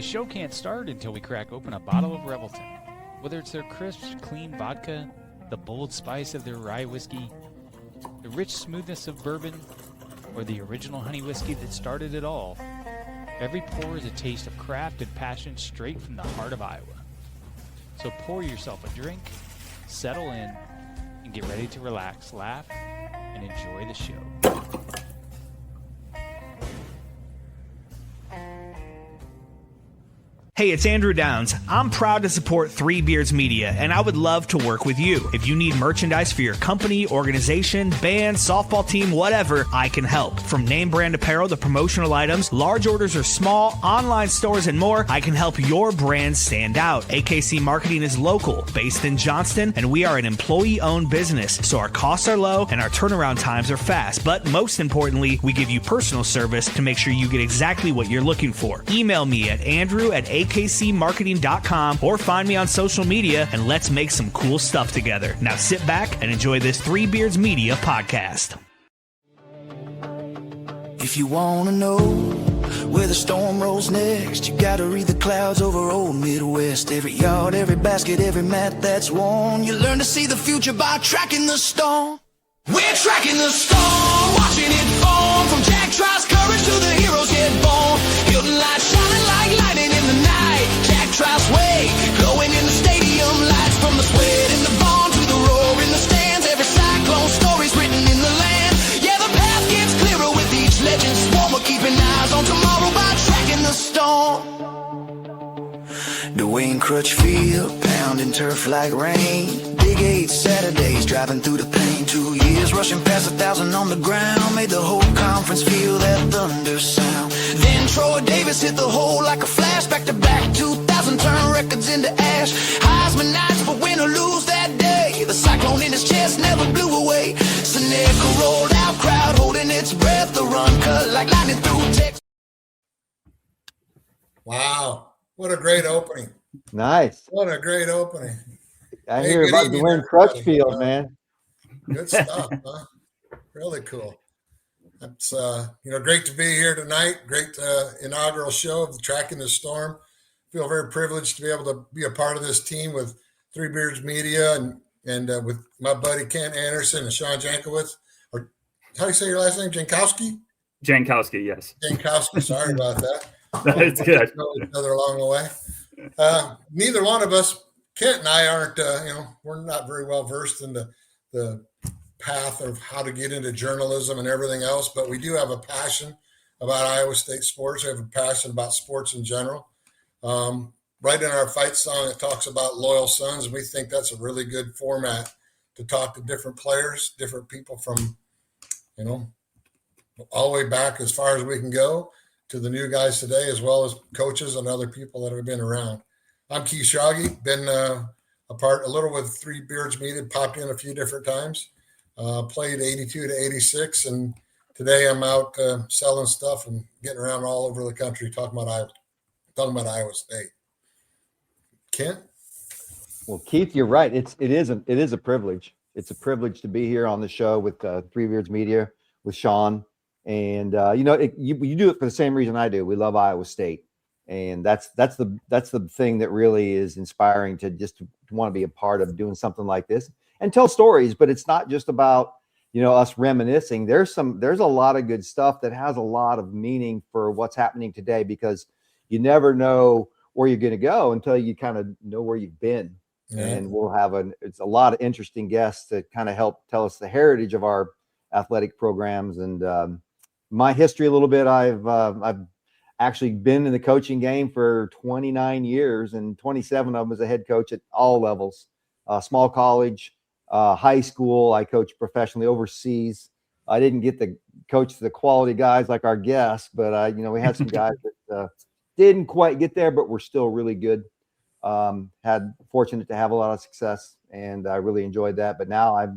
The show can't start until we crack open a bottle of Revelton. Whether it's their crisp, clean vodka, the bold spice of their rye whiskey, the rich smoothness of bourbon, or the original honey whiskey that started it all, every pour is a taste of craft and passion straight from the heart of Iowa. So pour yourself a drink, settle in, and get ready to relax, laugh, and enjoy the show. Hey, it's Andrew Downs. I'm proud to support Three Beards Media, and I would love to work with you. If you need merchandise for your company, organization, band, softball team, whatever, I can help. From name brand apparel to promotional items, large orders or small, online stores, and more, I can help your brand stand out. AKC Marketing is local, based in Johnston, and we are an employee-owned business, so our costs are low and our turnaround times are fast. But most importantly, we give you personal service to make sure you get exactly what you're looking for. Email me at andrew@akcmarketing.com or find me on social media, and let's make some cool stuff together. Now sit back and enjoy this Three Beards Media podcast. If you want to know where the storm rolls next, you got to read the clouds over old Midwest. Every yard, every basket, every mat that's worn. You learn to see the future by tracking the storm. We're tracking the storm, watching it form. From Jack tries courage to the heroes get born. Hilton lights shining like lightning in the night. Jack tries way, glowing in the stadium lights. From the sweat in the barn to the roar in the stands. Every Cyclone story's written in the land. Yeah, the path gets clearer with each legend swarm. We're keeping eyes on tomorrow by tracking the storm. Dwayne Crutchfield, pounding turf like rain. Big 8 Saturdays, driving through the pain. 2 years, rushing past 1,000 on the ground. Made the whole conference feel that thunder sound. Then Troy Davis hit the hole like a flash. Back to back 2,000, turn records into ash. Heisman nights, but win or lose that day. The Cyclone in his chest never blew away. Seneca rolled out, crowd holding its breath. The run cut like lightning through Texas. Wow. What a great opening. Nice. What a great opening. I hear about Dwayne Crutchfield, man. Good stuff, huh? Really cool. It's great to be here tonight. Great inaugural show of the Tracking the Storm. Feel very privileged to be able to be a part of this team with Three Beards Media and with my buddy Kent Anderson and Sean Jankowitz. Or how do you say your last name? Jankowski? Jankowski, yes. Jankowski. Sorry about that. It's good. Know each other along the way. Neither one of us, Kent and I, aren't. We're not very well versed in the path of how to get into journalism and everything else, but we do have a passion about Iowa State sports. We have a passion about sports in general. Right in our fight song, it talks about loyal sons, and we think that's a really good format to talk to different players, different people from, all the way back as far as we can go to the new guys today, as well as coaches and other people that have been around. I'm Keith Schrage, been a little with Three Beards Media, popped in a few different times, played 82 to 86, and today I'm out selling stuff and getting around all over the country talking about Iowa State. Kent? Well, Keith, you're right. It is a privilege. It's a privilege to be here on the show with Three Beards Media with Sean. And you do it for the same reason I do. We love Iowa State, and that's the thing that really is inspiring to want to be a part of doing something like this and tell stories. But it's not just about us reminiscing. There's a lot of good stuff that has a lot of meaning for what's happening today, because you never know where you're going to go until you kind of know where you've been. Yeah. And we'll have it's a lot of interesting guests to kind of help tell us the heritage of our athletic programs and my history a little bit. I've actually been in the coaching game for 29 years, and 27 of them as a head coach at all levels, small college, high school. I coached professionally overseas. I didn't get to coach the quality guys like our guests, but we had some guys that didn't quite get there, but were still really good. Fortunate to have a lot of success, and I really enjoyed that. But now I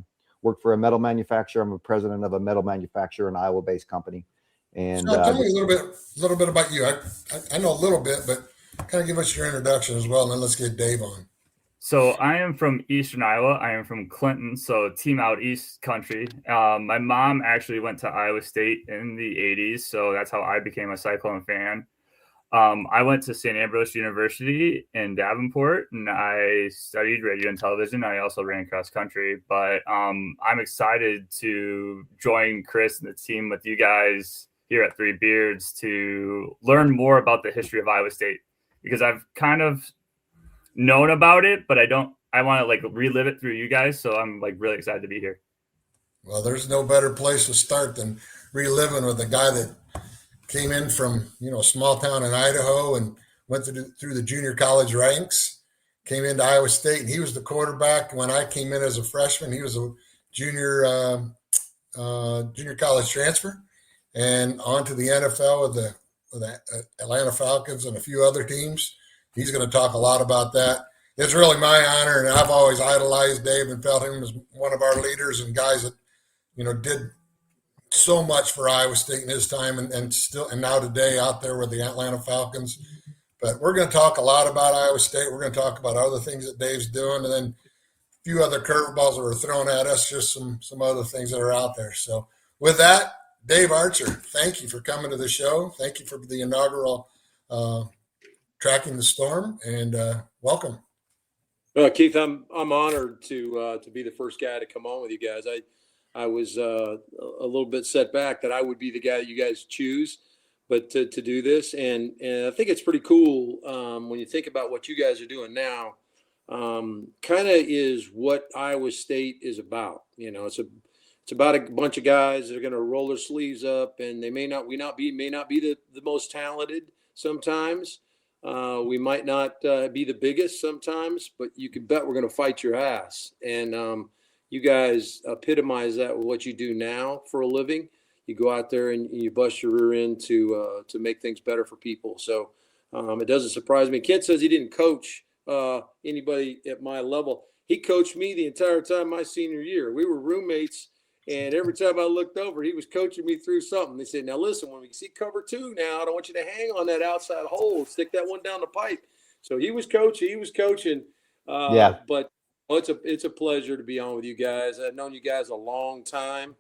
work for a metal manufacturer. I'm a president of a metal manufacturer, an Iowa-based company. And so tell me a little bit about you. I know a little bit, but kind of give us your introduction as well, and then let's get Dave on. So I am from Eastern Iowa. I am from Clinton, so team out East country. My mom actually went to Iowa State in the 80s, so that's how I became a Cyclone fan. I went to St. Ambrose University in Davenport, and I studied radio and television. I also ran cross country, but I'm excited to join Chris and the team with you guys here at Three Beards to learn more about the history of Iowa State, because I've kind of known about it, but I want to like relive it through you guys. So I'm like really excited to be here. Well, there's no better place to start than reliving with a guy that came in from, a small town in Idaho and went through the junior college ranks, came into Iowa State, and he was the quarterback when I came in as a freshman. He was a junior college transfer, and on to the NFL with the Atlanta Falcons and a few other teams. He's going to talk a lot about that. It's really my honor, and I've always idolized Dave and felt him as one of our leaders and guys that, did so much for Iowa State in his time and now today out there with the Atlanta Falcons. But we're going to talk a lot about Iowa State. We're going to talk about other things that Dave's doing, and then a few other curveballs that were thrown at us, just some other things that are out there. So with that, Dave Archer, thank you for coming to the show. Thank you for the inaugural Tracking the Storm, and welcome. Keith, I'm honored to be the first guy to come on with you guys. I was a little bit set back that I would be the guy that you guys choose, but to do this, and I think it's pretty cool when you think about what you guys are doing now. Kind of is what Iowa State is about. It's about a bunch of guys that are going to roll their sleeves up, and they may not be the most talented sometimes. We might not be the biggest sometimes, but you can bet we're going to fight your ass. And you guys epitomize that with what you do now for a living. You go out there and you bust your rear end to make things better for people. So it doesn't surprise me. Kent says he didn't coach anybody at my level. He coached me the entire time my senior year. We were roommates, and every time I looked over, he was coaching me through something. They said, now listen, when we see cover two now, I don't want you to hang on that outside hole. Stick that one down the pipe. So he was coaching. But it's a pleasure to be on with you guys. I've known you guys a long time,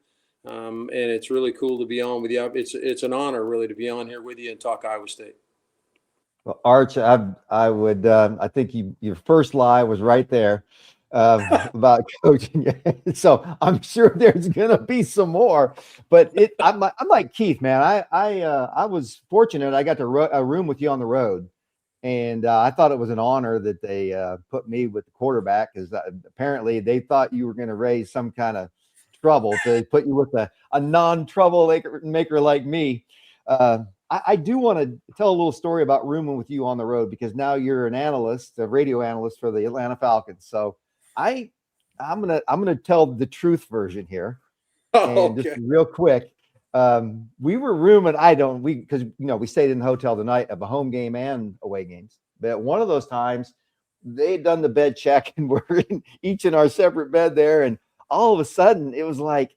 and it's really cool to be on with you. It's an honor, really, to be on here with you and talk Iowa State. Well, Arch, I think your first lie was right there about coaching. So I'm sure there's gonna be some more. But I'm like Keith, man. I was fortunate. I got to a room with you on the road. And I thought it was an honor that they put me with the quarterback, because apparently they thought you were going to raise some kind of trouble. So they put you with a non-trouble maker like me. I do want to tell a little story about rooming with you on the road, because now you're an analyst, a radio analyst for the Atlanta Falcons. So I'm gonna tell the truth version here, and just real quick. We were rooming. Because we stayed in the hotel the night of a home game and away games. But one of those times, they'd done the bed check, and we're each in our separate bed there. And all of a sudden, it was like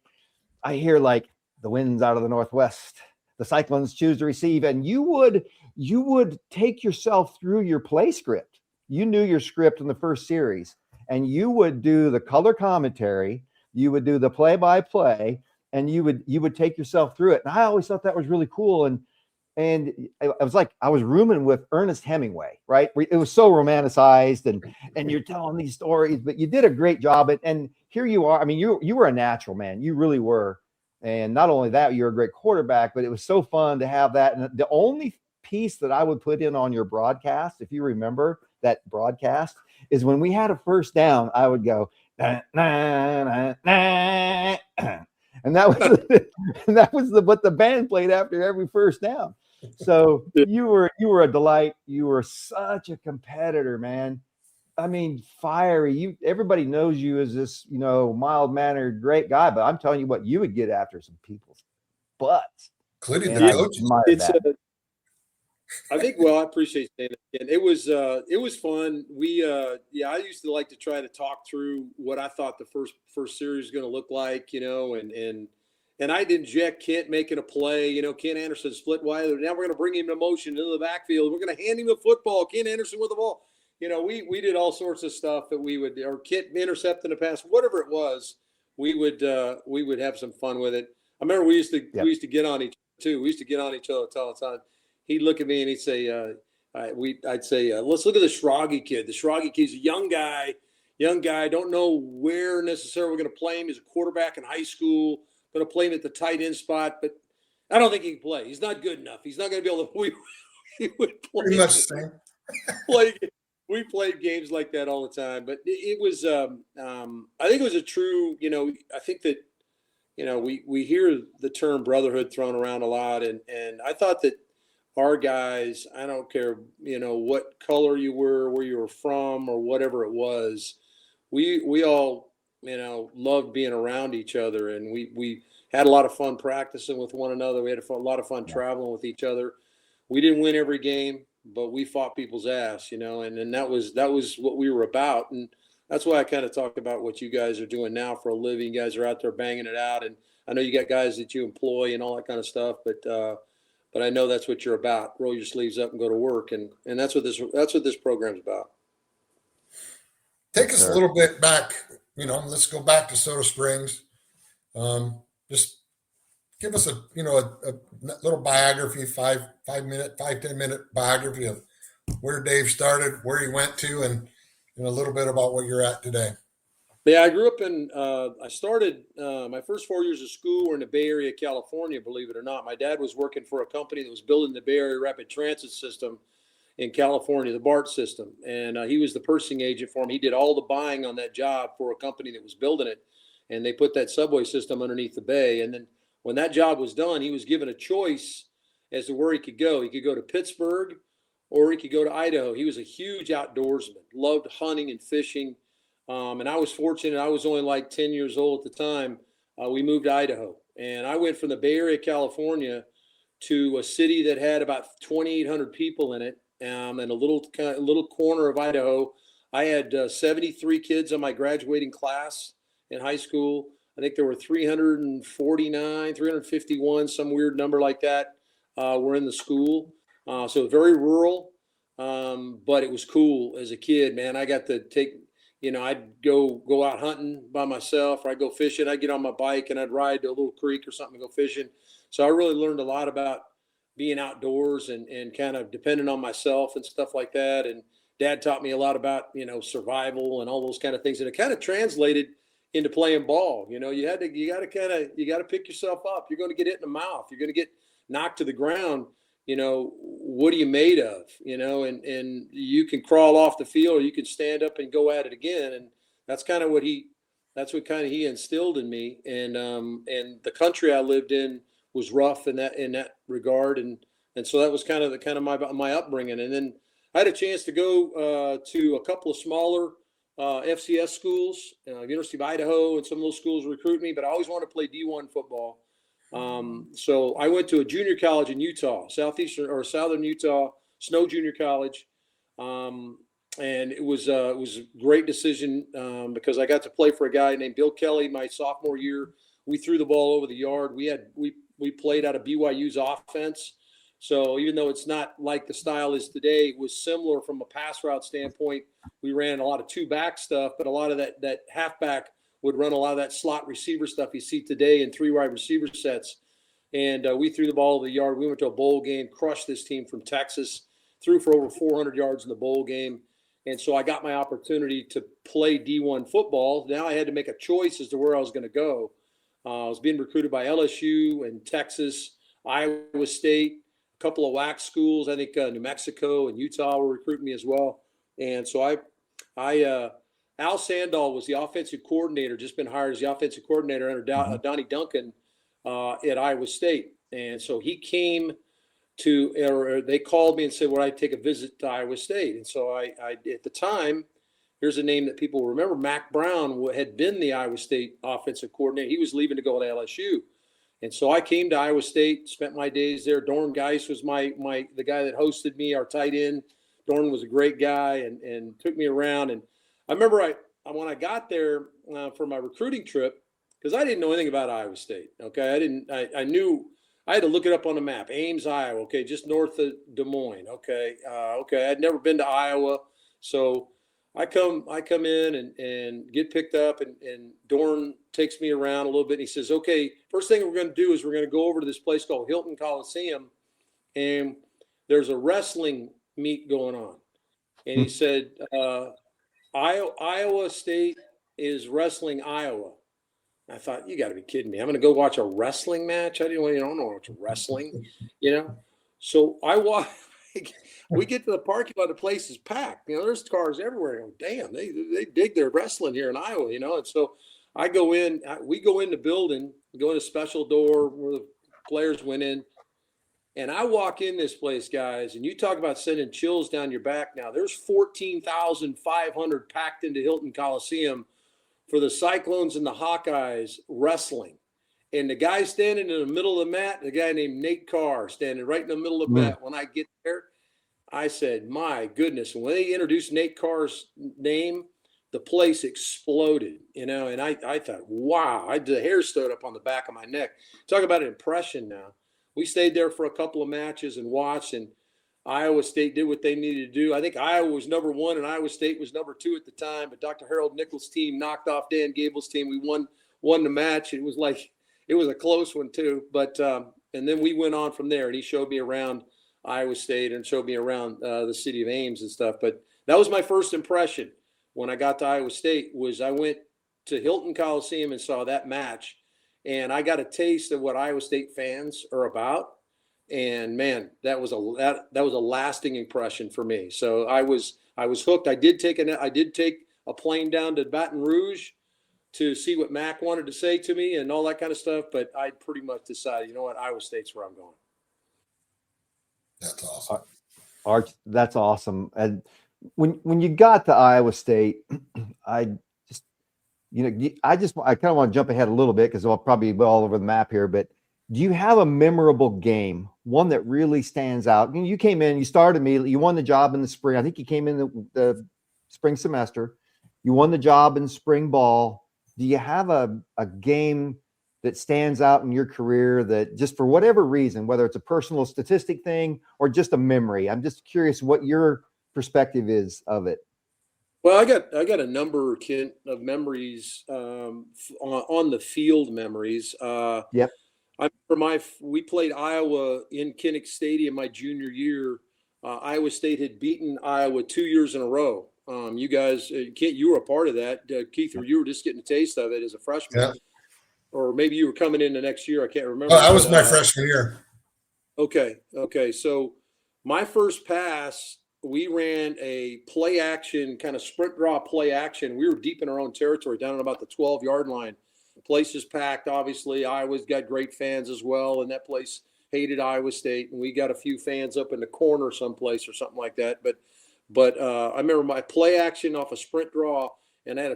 I hear like the wind's out of the northwest. The Cyclones choose to receive, and you would take yourself through your play script. You knew your script in the first series, and you would do the color commentary. You would do the play-by-play. And you would take yourself through it. And I always thought that was really cool. And I was like, I was rooming with Ernest Hemingway, right? It was so romanticized, and you're telling these stories, but you did a great job. And here you are. I mean, you were a natural, man. You really were. And not only that, you're a great quarterback, but it was so fun to have that. And the only piece that I would put in on your broadcast, if you remember that broadcast, is when we had a first down, I would go, nah, nah, nah, nah. And that was what the band played after every first down. So you were a delight. You were such a competitor, man. I mean, fiery. Everybody knows you as this, mild-mannered, great guy. But I'm telling you what, you would get after some people's butts, including the coaches. I think. Well, I appreciate saying it. And it was fun. I used to like to try to talk through what I thought the first series was going to look like, and I'd inject Kent making a play. Kent Anderson split wide. Now we're going to bring him to motion into the backfield. We're going to hand him the football. Kent Anderson with the ball. We did all sorts of stuff that we would, or Kent intercepting the pass, whatever it was. We would have some fun with it. I remember we used to get on each other too. We used to get on each other all the time. he'd look at me and he'd say, I'd say, let's look at the Schrage kid. The Schrage kid's a young guy. Don't know where necessarily we're going to play him. He's a quarterback in high school. Going to play him at the tight end spot, but I don't think he can play. He's not good enough. He's not going to be able to. We would play. Pretty much the same. We played games like that all the time, but it was. I think it was a true. I think that. We hear the term brotherhood thrown around a lot, and I thought that our guys, I don't care, what color you were, where you were from, or whatever it was, we all, loved being around each other, and we had a lot of fun practicing with one another. We had a lot of fun traveling with each other. We didn't win every game, but we fought people's ass, and that was what we were about. And that's why I kind of talk about what you guys are doing now for a living. You guys are out there banging it out, and I know you got guys that you employ and all that kind of stuff, but I know that's what you're about. Roll your sleeves up and go to work, and that's what this program's about. Take us a little bit back. Let's go back to Soda Springs. Just give us a little biography, 5-10-minute biography of where Dave started, where he went to, and a little bit about what you're at today. Yeah, I grew up I started my first 4 years of school were in the Bay Area, California, believe it or not. My dad was working for a company that was building the Bay Area Rapid Transit System in California, the BART system. And he was the purchasing agent for him. He did all the buying on that job for a company that was building it. And they put that subway system underneath the bay. And then when that job was done, he was given a choice as to where he could go. He could go to Pittsburgh or he could go to Idaho. He was a huge outdoorsman, loved hunting and fishing. And I was fortunate. I was only like 10 years old at the time. We moved to Idaho. And I went from the Bay Area, California, to a city that had about 2,800 people in it, and a little corner of Idaho. I had 73 kids on my graduating class in high school. I think there were 349, 351, some weird number like that, were in the school. So very rural, but it was cool as a kid, man. I got to take, I'd go out hunting by myself, or I'd go fishing. I'd get on my bike and I'd ride to a little creek or something to go fishing. So I really learned a lot about being outdoors and kind of depending on myself and stuff like that. And Dad taught me a lot about, survival and all those kind of things. And it kind of translated into playing ball. You got to pick yourself up. You're going to get hit in the mouth. You're going to get knocked to the ground. What are you made of? And you can crawl off the field, or you can stand up and go at it again. And that's kind of what he instilled in me. And the country I lived in was rough in that regard. And so that was kind of my upbringing. And then I had a chance to go to a couple of smaller FCS schools, University of Idaho, and some of those schools recruit me, but I always wanted to play D1 football. So I went to a junior college in Utah, southern Utah, Snow Junior College. And it was a great decision, because I got to play for a guy named Bill Kelly my sophomore year. We threw the ball over the yard. We played out of BYU's offense. So even though it's not like the style is today, it was similar from a pass route standpoint. We ran a lot of two-back stuff, but a lot of that halfback would run a lot of that slot receiver stuff you see today in three wide receiver sets. And we threw the ball over the yard. We went to a bowl game, crushed this team from Texas, threw for over 400 yards in the bowl game. And so I got my opportunity to play D1 football. Now I had to make a choice as to where I was going to go. I was being recruited by LSU and Texas, Iowa State, a couple of WAC schools. I think New Mexico and Utah were recruiting me as well. And so Al Sandahl was the offensive coordinator, just been hired as the offensive coordinator under Donnie Duncan at Iowa State. And so he came or they called me and said, well, I'd take a visit to Iowa State. And so I at the time, here's a name that people remember, Mac Brown had been the Iowa State offensive coordinator. He was leaving to go to LSU. And so I came to Iowa State, spent my days there. Dorn Geis was the guy that hosted me, our tight end. Dorn was a great guy and took me around. And I remember when I got there for my recruiting trip, because I didn't know anything about Iowa State. Okay, I knew I had to look it up on the map. Ames, Iowa. Okay, just north of Des Moines. Okay, I'd never been to Iowa, so I come in and get picked up, and Dorn takes me around a little bit. And he says, "Okay, first thing we're going to do is we're going to go over to this place called Hilton Coliseum, and there's a wrestling meet going on. And he said, Iowa State is wrestling Iowa. I thought, you got to be kidding me. I'm going to go watch a wrestling match. I don't know what's wrestling, So we get to the parking lot, the place is packed. There's cars everywhere. I go, damn, they dig their wrestling here in Iowa, And so we go in the building, go in a special door where the players went in. And I walk in this place, guys, and you talk about sending chills down your back now. There's 14,500 packed into Hilton Coliseum for the Cyclones and the Hawkeyes wrestling. And the guy standing in the middle of the mat, the guy named Nate Carr standing right in the middle of the mat. When I get there, I said, my goodness. And when they introduced Nate Carr's name, the place exploded, and I thought, wow, the hair stood up on the back of my neck. Talk about an impression now. We stayed there for a couple of matches and watched, and Iowa State did what they needed to do. I think Iowa was number 1 and Iowa State was number 2 at the time, but Dr. Harold Nichols' team knocked off Dan Gable's team. We won the match. It was a close one too, but and then we went on from there, and he showed me around Iowa State and showed me around the city of Ames and stuff. But that was my first impression when I got to Iowa State. Was I went to Hilton Coliseum and saw that match, and I got a taste of what Iowa State fans are about. And man, that was a lasting impression for me. So I was hooked. I did take a plane down to Baton Rouge to see what Mac wanted to say to me and all that kind of stuff. But I pretty much decided, Iowa State's where I'm going. That's awesome. Arch, that's awesome. And when you got to Iowa State, I kind of want to jump ahead a little bit because I'll probably be all over the map here, but do you have a memorable game, one that really stands out? You came in, you started immediately, you won the job in the spring. I think you came in the spring semester. You won the job in spring ball. Do you have a game that stands out in your career that just for whatever reason, whether it's a personal statistic thing or just a memory? I'm just curious what your perspective is of it. Well, I got a number, Kent, of memories on the field memories. Yep. We played Iowa in Kinnick Stadium my junior year. Iowa State had beaten Iowa 2 years in a row. You guys, Kent, you were a part of that. Keith, you were just getting a taste of it as a freshman. Yeah. Or maybe you were coming in the next year. I can't remember. That was my freshman year. Okay. So my first pass, we ran a play action, kind of sprint draw play action. We were deep in our own territory, down at about the 12-yard line. The place is packed, obviously. Iowa's got great fans as well, and that place hated Iowa State. And we got a few fans up in the corner someplace or something like that. But I remember my play action off a sprint draw, and I had a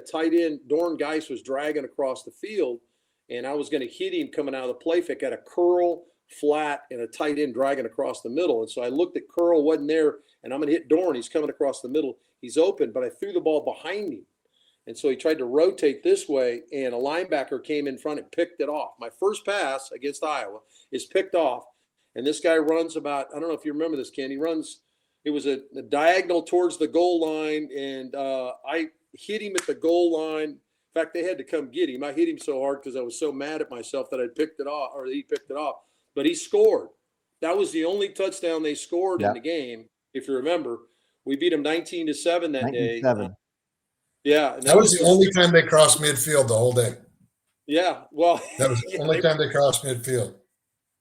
tight end. Dorn Geis was dragging across the field, and I was going to hit him coming out of the play fake. I had a curl, flat, and a tight end dragging across the middle. And so I looked at curl, wasn't there, and I'm going to hit Dorn. He's coming across the middle. He's open, but I threw the ball behind him. And so he tried to rotate this way, and a linebacker came in front and picked it off. My first pass against Iowa is picked off, and this guy runs about, I don't know if you remember this, Ken. He runs, it was a diagonal towards the goal line, and I hit him at the goal line. In fact, they had to come get him. I hit him so hard because I was so mad at myself that I'd picked it off, or he picked it off. But he scored. That was the only touchdown they scored in the game, if you remember. We beat them 19-7 that day. Yeah. That was the only time they crossed midfield the whole day. Yeah. Well, that was the only time they crossed midfield.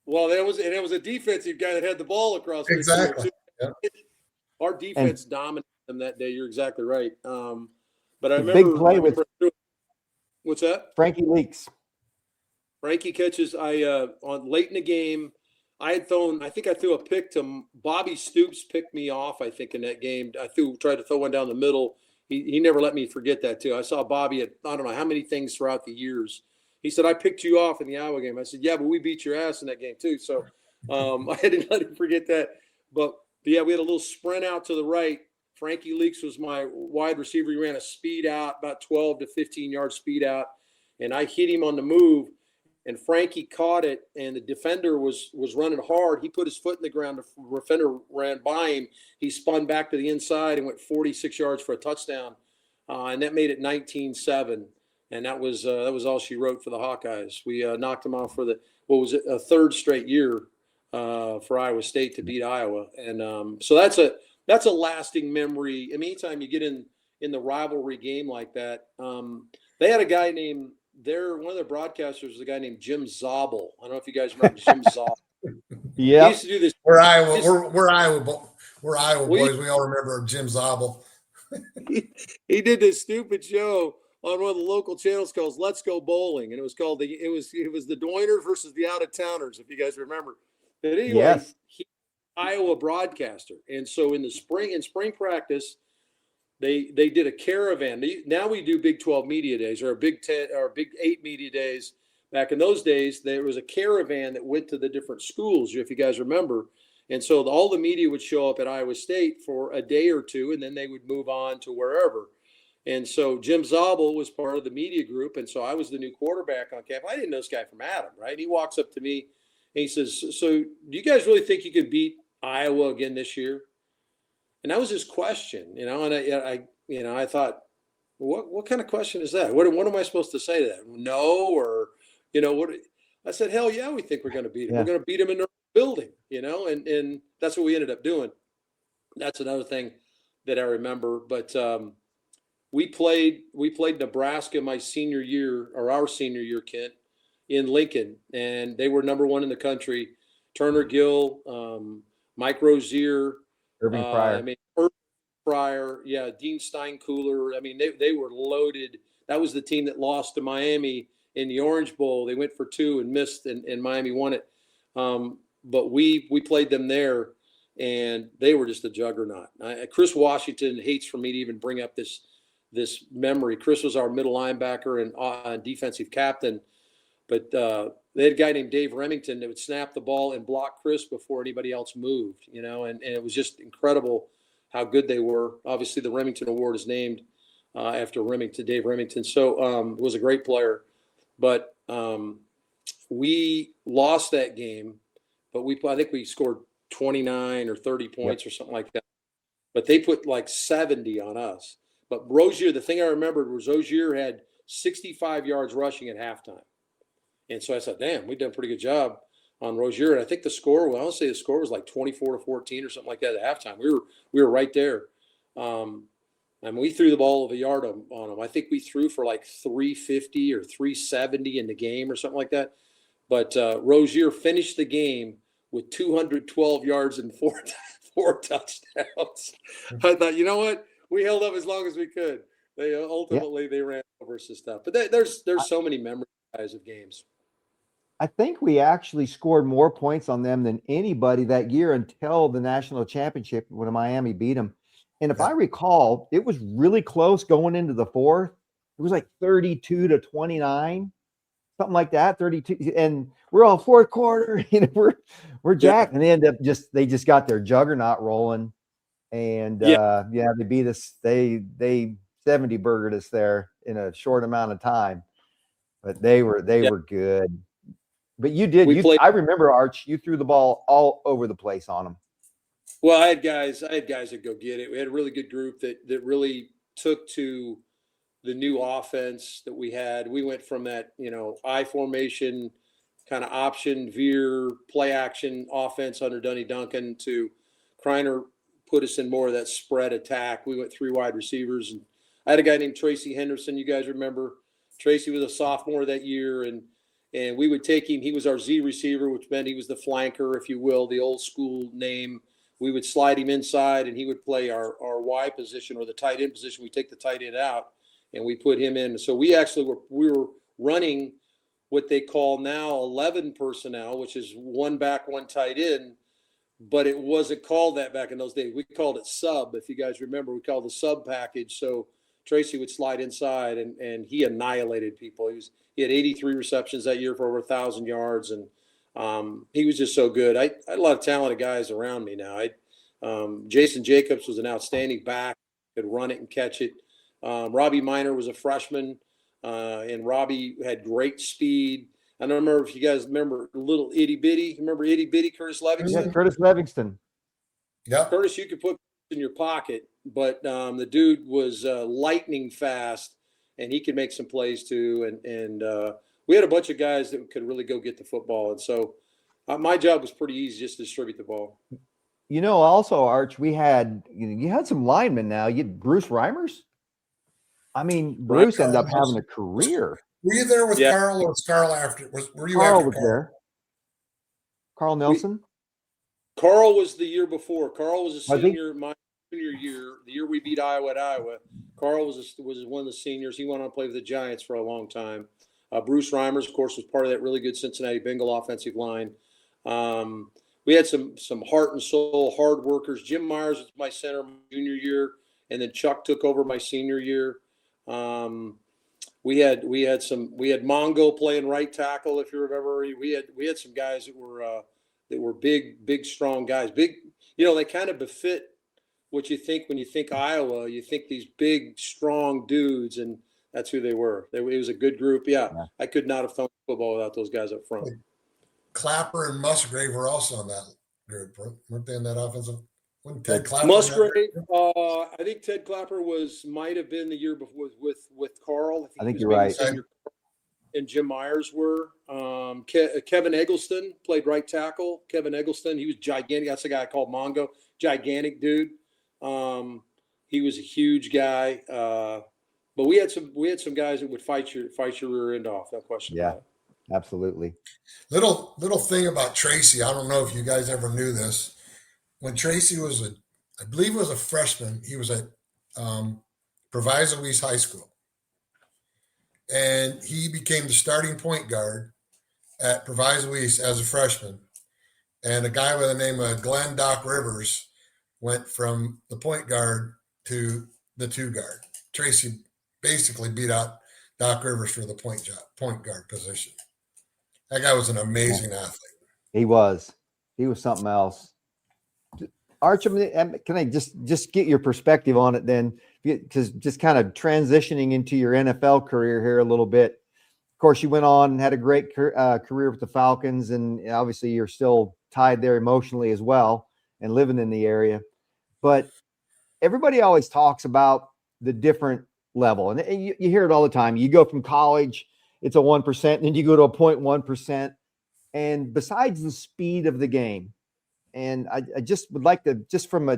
Well, it was a defensive guy that had the ball across exactly. midfield. Yep. Our defense dominated them that day. You're exactly right. But I remember big play with what's that? Frankie Leaks. Frankie catches. On late in the game, I think I threw a pick to Bobby Stoops. Picked me off. I think in that game, tried to throw one down the middle. He never let me forget that too. I saw Bobby at I don't know how many things throughout the years. He said, I picked you off in the Iowa game. I said, yeah, but we beat your ass in that game too. So I didn't let him forget that. But yeah, we had a little sprint out to the right. Frankie Leaks was my wide receiver. He ran a speed out, about 12 to 15-yard speed out. And I hit him on the move. And Frankie caught it, and the defender was running hard. He put his foot in the ground. The defender ran by him. He spun back to the inside and went 46 yards for a touchdown, and that made it 19-7. And that was all she wrote for the Hawkeyes. We knocked them off for a third straight year for Iowa State to beat Iowa. And so that's a lasting memory. I mean, anytime you get in the rivalry game like that, they had a guy named one of their broadcasters was a guy named Jim Zabel. I don't know if you guys remember Jim Zabel. Yeah. He used to do this. We're Iowa boys. We all remember Jim Zabel. He did this stupid show on one of the local channels called Let's Go Bowling, and it was called the Doiners versus the Out of Towners, if you guys remember. But anyway, Yes. he's an Iowa broadcaster, and so in spring practice, they did a caravan. Now we do Big 12 media days or Big 10 or Big 8 media days. Back in those days, there was a caravan that went to the different schools, if you guys remember. And so all the media would show up at Iowa State for a day or two, and then they would move on to wherever. And so Jim Zabel was part of the media group, and so I was the new quarterback on campus. I didn't know this guy from Adam, right? And he walks up to me, and he says, "So do you guys really think you could beat Iowa again this year?" And that was his question, and I thought, what kind of question is that? What am I supposed to say to that? No, or what? I said, hell yeah, we think we're going to beat him. Yeah. We're going to beat him in their building, and that's what we ended up doing. That's another thing that I remember. But we played Nebraska my senior year, or our senior year, Kent, in Lincoln, and they were number 1 in the country. Turner Gill, Mike Rozier, Irving Pryor. Irving Pryor, yeah, Dean Steinkooler. I mean, they were loaded. That was the team that lost to Miami in the Orange Bowl. They went for 2 and missed, and Miami won it. But we played them there, and they were just a juggernaut. Chris Washington hates for me to even bring up this memory. Chris was our middle linebacker and defensive captain, but they had a guy named Dave Remington that would snap the ball and block Chris before anybody else moved, and it was just incredible how good they were. Obviously, the Remington Award is named after Dave Remington. So was a great player. But we lost that game, but I think we scored 29 or 30 points or something like that. But they put like 70 on us. But Rozier, the thing I remembered was Rozier had 65 yards rushing at halftime. And so I said, damn, we've done a pretty good job on Rozier. And I think the score was like 24-14 or something like that at halftime. We were right there. And we threw the ball of a yard on them. I think we threw for like 350 or 370 in the game or something like that. But Rozier finished the game with 212 yards and four touchdowns. I thought, you know what? We held up as long as we could. They ran over us and stuff. But there's so many memories of games. I think we actually scored more points on them than anybody that year until the national championship when Miami beat them. And if I recall, it was really close going into the fourth. It was like 32-29, something like that, 32. And we're all fourth quarter, we're jacked. And they just got their juggernaut rolling. And they beat us. They 70 burgered us there in a short amount of time. But they were good. But you did. I remember, Arch, you threw the ball all over the place on them. Well, I had guys that go get it. We had a really good group that really took to the new offense that we had. We went from that, I formation kind of option, veer, play action offense under Dunny Duncan to Kreiner put us in more of that spread attack. We went 3 wide receivers. And I had a guy named Tracy Henderson. You guys remember? Tracy was a sophomore that year, and we would take him. He was our Z receiver, which meant he was the flanker, if you will, the old school name. We would slide him inside, and he would play our Y position or the tight end position. We take the tight end out, and we put him in. So we actually were running what they call now 11 personnel, which is 1 back, 1 tight end. But it wasn't called that back in those days. We called it sub. If you guys remember, we called the sub package. So Tracy would slide inside, and he annihilated people. He had 83 receptions that year for over 1,000 yards, and he was just so good. I had a lot of talented guys around me now. Jason Jacobs was an outstanding back, could run it and catch it. Robbie Minor was a freshman, and Robbie had great speed. I don't remember if you guys remember little Itty Bitty. Remember Itty Bitty, Curtis Livingston? Yeah, Curtis Livingston. Yeah. Curtis, you could put in your pocket, but the dude was lightning fast, and he could make some plays too. And we had a bunch of guys that could really go get the football. And so My job was pretty easy, just to distribute the ball. Also, Arch, we had you had some linemen now. You had Bruce Reimers. I mean, Bruce ended up having a career. Were you there with Carl, or was Carl after? Were you Carl after was Carl? there. Carl Nelson. Carl was the year before. Carl was a I think- senior my junior year, the year we beat Iowa at Iowa. Carl was one of the seniors. He went on to play with the Giants for a long time. Bruce Reimers, of course, was part of that really good Cincinnati Bengal offensive line. We had some heart and soul, hard workers. Jim Myers was my center my junior year, and then Chuck took over my senior year. We had Mongo playing right tackle, if you remember. We had some guys that were big, strong guys. Big, they kind of befit what you think when you think Iowa. You think these big, strong dudes, and that's who they were. It was a good group. Yeah. I could not have thrown football without those guys up front. Clapper and Musgrave were also on that group, weren't they? In that offensive, wasn't Ted Clapper? Musgrave. I think Ted Clapper might have been the year before with Carl. I think you're right. And Jim Myers were. Kevin Eggleston played right tackle. Kevin Eggleston, he was gigantic. That's the guy I called Mongo. Gigantic dude. He was a huge guy. But we had some guys that would fight your rear end off. No question. Yeah, absolutely. Little thing about Tracy. I don't know if you guys ever knew this. When Tracy was I believe he was a freshman, he was at Proviso East High School. And he became the starting point guard at Proviso East as a freshman. And a guy by the name of Glenn Doc Rivers went from the point guard to the 2 guard. Tracy basically beat out Doc Rivers for the point guard position. That guy was an amazing athlete. He was something else. Arch, can I just get your perspective on it then? Because just kind of transitioning into your NFL career here a little bit. Of course, you went on and had a great career with the Falcons, and obviously you're still tied there emotionally as well and living in the area. But everybody always talks about the different level, and you hear it all the time. You go from college, it's a 1%, and then you go to a 0.1%. And besides the speed of the game, and I just would like to, from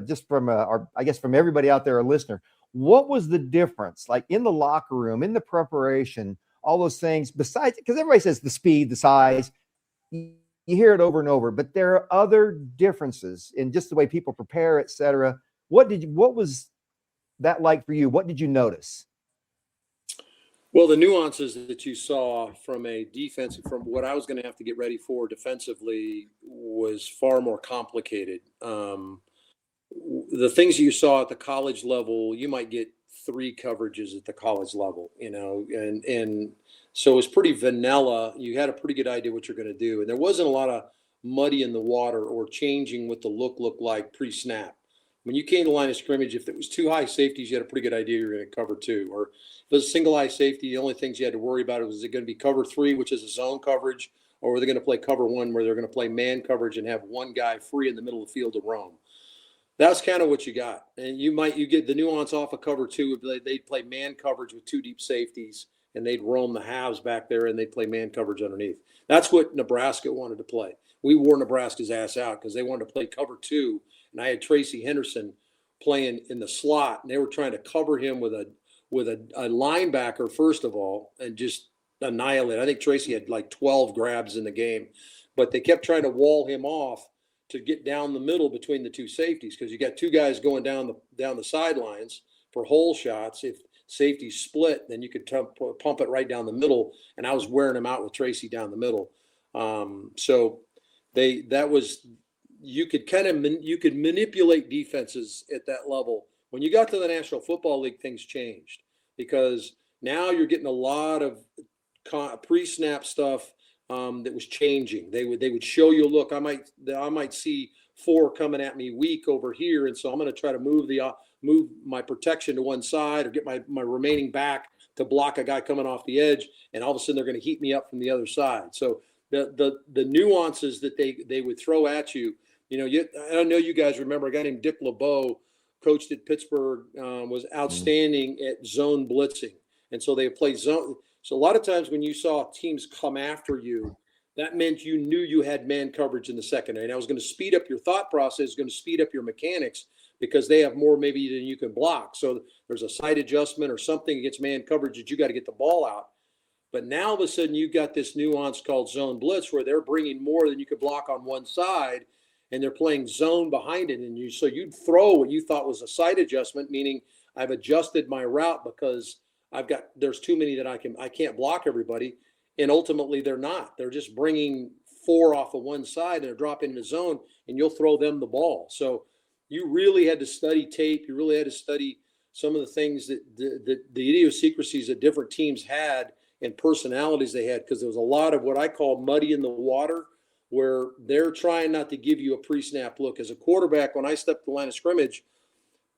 everybody out there, a listener, what was the difference, like in the locker room, in the preparation, all those things, besides, because everybody says the speed, the size, you hear it over and over, but there are other differences in just the way people prepare, et cetera. What was that like for you? What did you notice? Well, the nuances that you saw from a defense, from what I was going to have to get ready for defensively, was far more complicated. The things you saw at the college level, you might get 3 coverages at the college level, and so it was pretty vanilla. You had a pretty good idea what you're going to do, and there wasn't a lot of muddy in the water or changing what the look looked like pre-snap. When you came to line of scrimmage, if it was 2 high safeties, you had a pretty good idea you're going to cover 2. Or if it was a single high safety, the only things you had to worry about was it going to be cover 3, which is a zone coverage, or were they going to play cover 1, where they're going to play man coverage and have one guy free in the middle of the field to roam. That's kind of what you got. And you get the nuance off of cover 2. They'd play man coverage with 2 deep safeties, and they'd roam the halves back there, and they'd play man coverage underneath. That's what Nebraska wanted to play. We wore Nebraska's ass out because they wanted to play cover 2, and I had Tracy Henderson playing in the slot, and they were trying to cover him with a linebacker first of all, and just annihilate. I think Tracy had like 12 grabs in the game, but they kept trying to wall him off to get down the middle between the 2 safeties, because you got 2 guys going down the sidelines for hole shots. If safety split, then you could pump it right down the middle, and I was wearing him out with Tracy down the middle. You could manipulate defenses at that level. When you got to the National Football League, things changed, because now you're getting a lot of pre-snap stuff that was changing. They would show you, look, I might see 4 coming at me weak over here, and so I'm going to try to move my protection to one side, or get my remaining back to block a guy coming off the edge, and all of a sudden they're going to heat me up from the other side. So the nuances that they would throw at you. I don't know, you guys remember a guy named Dick LeBeau, coached at Pittsburgh, was outstanding at zone blitzing. And so they play zone. So a lot of times when you saw teams come after you, that meant you knew you had man coverage in the secondary. Now, it was going to speed up your thought process, going to speed up your mechanics because they have more maybe than you can block. So there's a side adjustment or something against man coverage that you got to get the ball out. But now all of a sudden you've got this nuance called zone blitz where they're bringing more than you could block on one side, and they're playing zone behind it. And so you'd throw what you thought was a side adjustment, meaning I've adjusted my route because there's too many that I can't block everybody. And ultimately they're not. They're just bringing 4 off of one side and they're dropping in the zone, and you'll throw them the ball. So you really had to study tape. You really had to study some of the things that the idiosyncrasies that different teams had and personalities they had, because there was a lot of what I call muddy in the water, where they're trying not to give you a pre-snap look. As a quarterback, when I step to the line of scrimmage,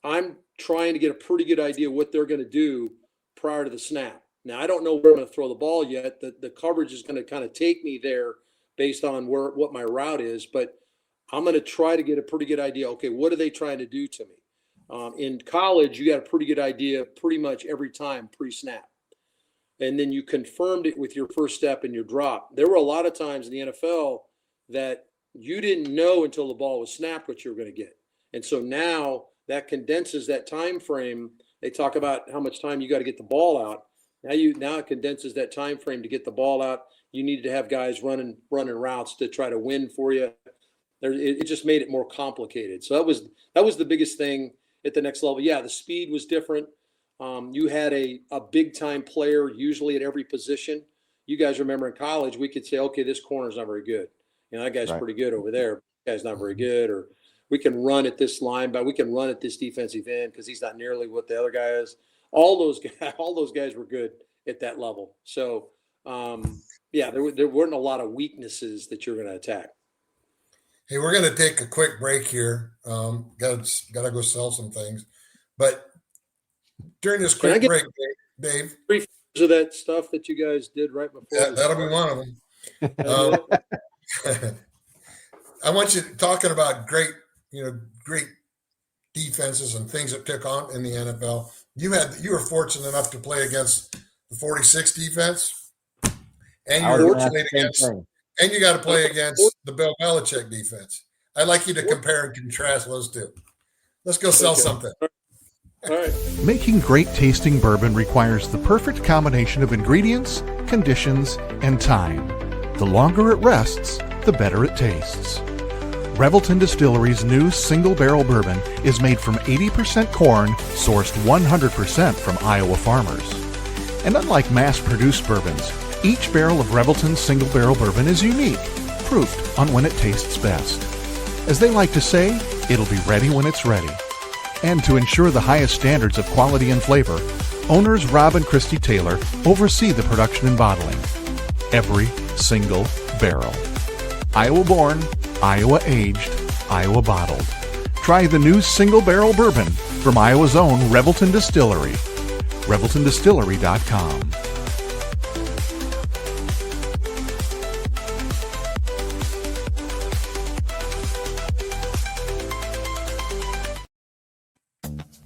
I'm trying to get a pretty good idea what they're going to do prior to the snap. Now, I don't know where I'm going to throw the ball yet. The coverage is going to kind of take me there based on what my route is, but I'm going to try to get a pretty good idea. Okay, what are they trying to do to me? In college, you got a pretty good idea pretty much every time pre-snap. And then you confirmed it with your first step and your drop. There were a lot of times in the NFL that you didn't know until the ball was snapped what you were going to get. And so now that condenses that time frame. They talk about how much time you got to get the ball out. Now it condenses that time frame to get the ball out. You needed to have guys running routes to try to win for you. It just made it more complicated. So that was the biggest thing at the next level. Yeah, the speed was different. You had a big time player usually at every position. You guys remember in college, we could say, okay, this corner's not very good. That guy's pretty good over there. That guy's not very good. Or we can run at this line, but we can run at this defensive end because he's not nearly what the other guy is. All those guys were good at that level. So there weren't a lot of weaknesses that you're going to attack. Hey, we're going to take a quick break here. Got to go sell some things, but during this quick break, Dave, 3 of that stuff that you guys did right before. Yeah, that'll be one of them. I want you talking about great defenses and things that took on in the NFL. You were fortunate enough to play against the 46 defense, and you were fortunate and you got to play against the Bill Belichick defense. I'd like you to compare and contrast those two. Let's go sell something. All right. Making great tasting bourbon requires the perfect combination of ingredients, conditions, and time. The longer it rests, the better it tastes. Revelton Distillery's new single barrel bourbon is made from 80% corn, sourced 100% from Iowa farmers. And unlike mass-produced bourbons, each barrel of Revelton's single barrel bourbon is unique, proofed on when it tastes best. As they like to say, it'll be ready when it's ready. And to ensure the highest standards of quality and flavor, owners Rob and Christy Taylor oversee the production and bottling. Every single barrel. Iowa born, Iowa aged, Iowa bottled. Try the new single barrel bourbon from Iowa's own Revelton Distillery. ReveltonDistillery.com.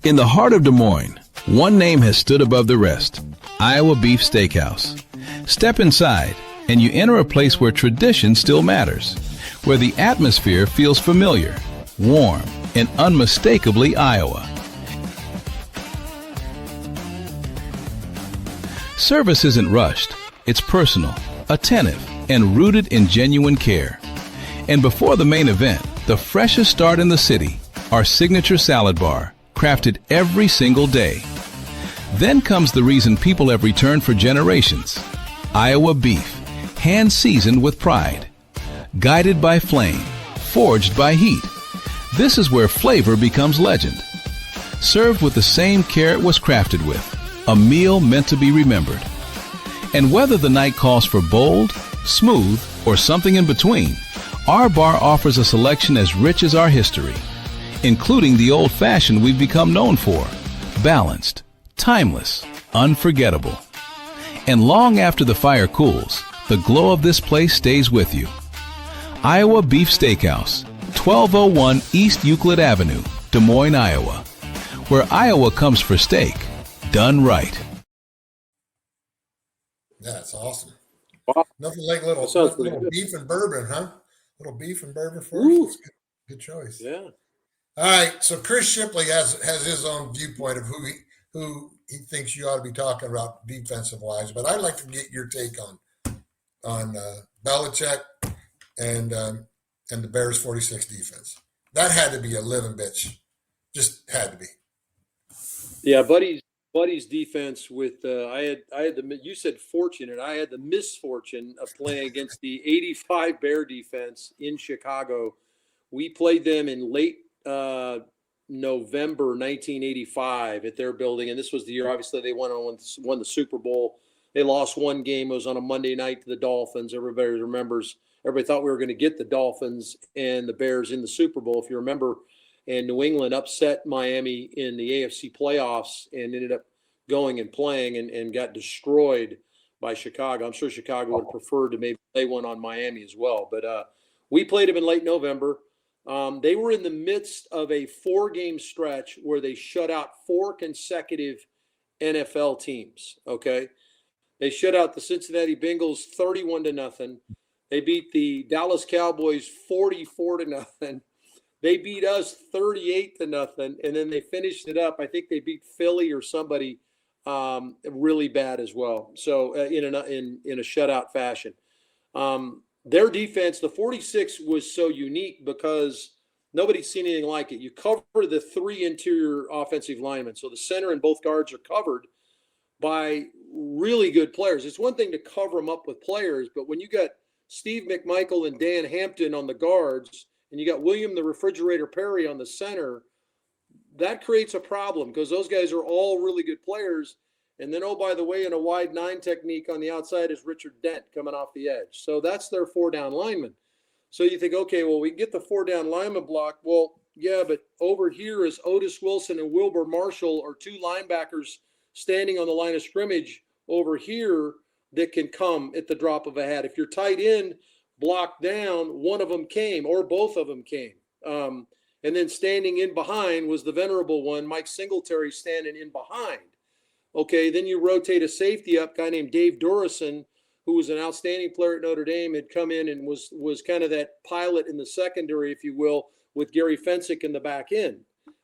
In the heart of Des Moines, one name has stood above the rest: Iowa Beef Steakhouse. Step inside, and you enter a place where tradition still matters, where the atmosphere feels familiar, warm, and unmistakably Iowa. Service isn't rushed. It's personal, attentive, and rooted in genuine care. And before the main event, the freshest start in the city, our signature salad bar, crafted every single day. Then comes the reason people have returned for generations: Iowa beef, hand-seasoned with pride. Guided by flame, forged by heat. This is where flavor becomes legend. Served with the same care it was crafted with, a meal meant to be remembered. And whether the night calls for bold, smooth, or something in between, our bar offers a selection as rich as our history, including the old-fashioned we've become known for: balanced, timeless, unforgettable. And long after the fire cools, the glow of this place stays with you. Iowa Beef Steakhouse, 1201 East Euclid Avenue, Des Moines, Iowa, where Iowa comes for steak, done right. That's awesome. Wow. Nothing like That sounds pretty little good. beef and bourbon, huh? Little beef and bourbon for us. That's good choice. Yeah. All right. So Chris Shipley has his own viewpoint of who he thinks you ought to be talking about defensive wise, but I'd like to get your take on Belichick and the Bears 46 defense. That had to be a living bitch. Just had to be. Yeah, Buddy's defense with I had the, you said fortune, and I had the misfortune of playing against the 85 Bear defense in Chicago. We played them in late November 1985 at their building, and this was the year obviously they won the Super Bowl. They lost one game. It was on a Monday night to the Dolphins. Everybody remembers. Everybody thought we were going to get the Dolphins and the Bears in the Super Bowl, if you remember. And New England upset Miami in the AFC playoffs and ended up going and playing and got destroyed by Chicago. I'm sure Chicago would have preferred to maybe play one on Miami as well. But we played them in late November. They were in the midst of a 4-game stretch where they shut out 4 consecutive NFL teams, okay? They shut out the Cincinnati Bengals 31-0. They beat the Dallas Cowboys 44-0. They beat us 38-0, and then they finished it up. I think they beat Philly or somebody really bad as well. So in a shutout fashion, their defense, the 46, was so unique because nobody's seen anything like it. You cover the 3 interior offensive linemen, so the center and both guards are covered by really good players. It's one thing to cover them up with players, but when you got Steve McMichael and Dan Hampton on the guards, and you got William the Refrigerator Perry on the center, that creates a problem because those guys are all really good players. And then, oh, by the way, in a wide 9 technique on the outside is Richard Dent coming off the edge. So that's their 4-down lineman. So you think, okay, well, we can get the 4-down lineman block. Well, yeah, but over here is Otis Wilson and Wilbur Marshall are 2 linebackers standing on the line of scrimmage over here that can come at the drop of a hat. If you're tight end blocked down, one of them came or both of them came. And then standing in behind was the venerable one, Mike Singletary, standing in behind. Okay, then you rotate a safety up, guy named Dave Durison, who was an outstanding player at Notre Dame, had come in and was kind of that pilot in the secondary, if you will, with Gary Fensick in the back end.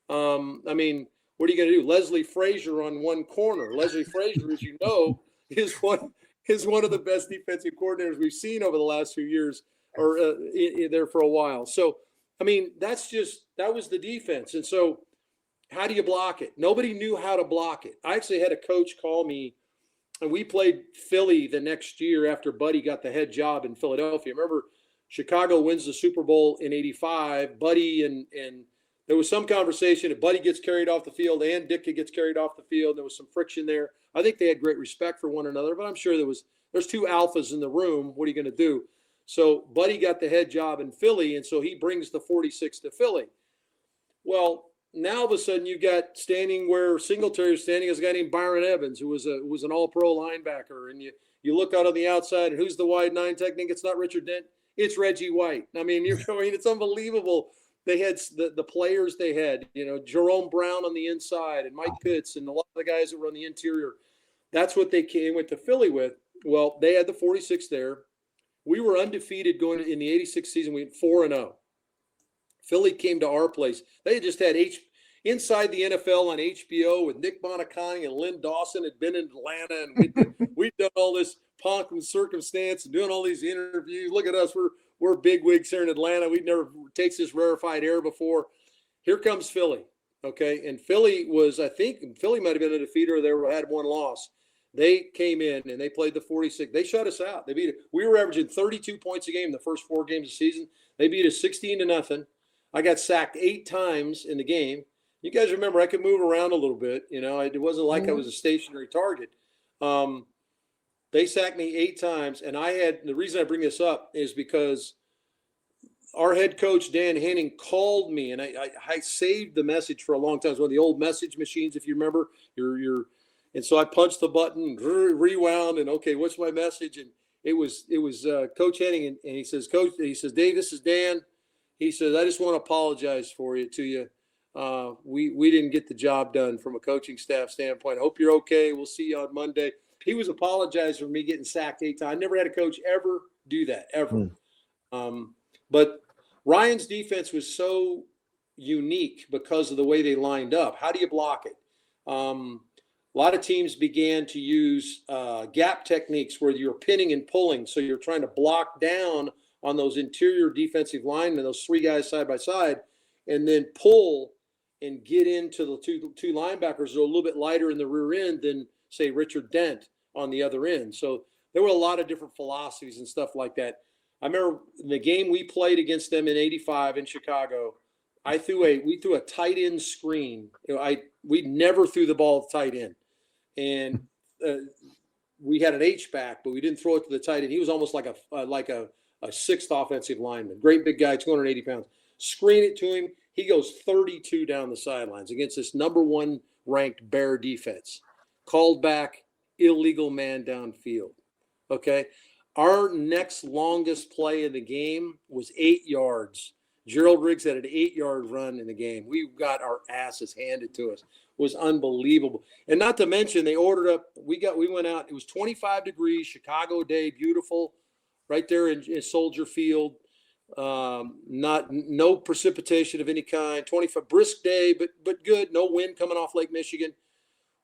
I mean, what are you going to do? Leslie Frazier on one corner. Leslie Frazier, as you know, is one of the best defensive coordinators we've seen over the last few years, or there for a while. So, I mean, that was the defense. And so how do you block it? Nobody knew how to block it. I actually had a coach call me, and we played Philly the next year after Buddy got the head job in Philadelphia. Remember, Chicago wins the Super Bowl in 85. Buddy and there was some conversation if Buddy gets carried off the field and Ditka gets carried off the field. There was some friction there. I think they had great respect for one another, but I'm sure there's 2 alphas in the room. What are you going to do? So Buddy got the head job in Philly, and so he brings the 46 to Philly. Well, now all of a sudden you got standing where Singletary was standing is a guy named Byron Evans, who was an all-pro linebacker. And you look out on the outside, and who's the wide 9 technique? It's not Richard Dent. It's Reggie White. I mean, it's unbelievable. They had the players they had, Jerome Brown on the inside and Mike Pitts and a lot of the guys that were on the interior. That's what they went to Philly with. Well, they had the 46 there. We were undefeated going in the 86 season. We went 4-0. Philly came to our place. They just had Inside the NFL on HBO with Nick Bonaconti and Lynn Dawson had been in Atlanta, and we'd done all this pomp and circumstance and doing all these interviews. Look at us. We're bigwigs here in Atlanta. We'd never tasted this rarefied air before. Here comes Philly. Okay. And Philly might have been a defeater. They had one loss. They came in and they played the 46. They shut us out. They beat it. We were averaging 32 points a game the first 4 games of the season. They beat us 16-0. I got sacked 8 times in the game. You guys remember I could move around a little bit. It wasn't like I was a stationary target. They sacked me 8 times. And the reason I bring this up is because our head coach, Dan Henning, called me, and I saved the message for a long time. It's one of the old message machines, if you remember. And so I punched the button, rewound, and okay, what's my message? And it was Coach Henning, and he says, Coach, Dave, this is Dan. He says, I just want to apologize to you. We didn't get the job done from a coaching staff standpoint. I hope you're okay. We'll see you on Monday. he was apologizing for me getting sacked 8 times. I never had a coach ever do that, ever. But Ryan's defense was so unique because of the way they lined up. How do you block it? A lot of teams began to use gap techniques where you're pinning and pulling. So you're trying to block down on those interior defensive linemen, those 3 guys side by side, and then pull and get into the two linebackers who are a little bit lighter in the rear end than, say, Richard Dent on the other end. So there were a lot of different philosophies and stuff like that. I remember in the game we played against them in '85 in Chicago, we threw a tight end screen. We never threw the ball at the tight end. And we had an H-back, but we didn't throw it to the tight end. He was almost like a 6th offensive lineman. Great big guy, 280 pounds. Screen it to him. He goes 32 down the sidelines against this number 1 ranked Bear defense. Called back, illegal man downfield. Okay. Our next longest play in the game was 8 yards. Gerald Riggs had an 8-yard run in the game. We got our asses handed to us. It was unbelievable. And not to mention, they ordered up. We went out. It was 25 degrees, Chicago day, beautiful, right there in Soldier Field. No precipitation of any kind. 25 brisk day, but good. No wind coming off Lake Michigan.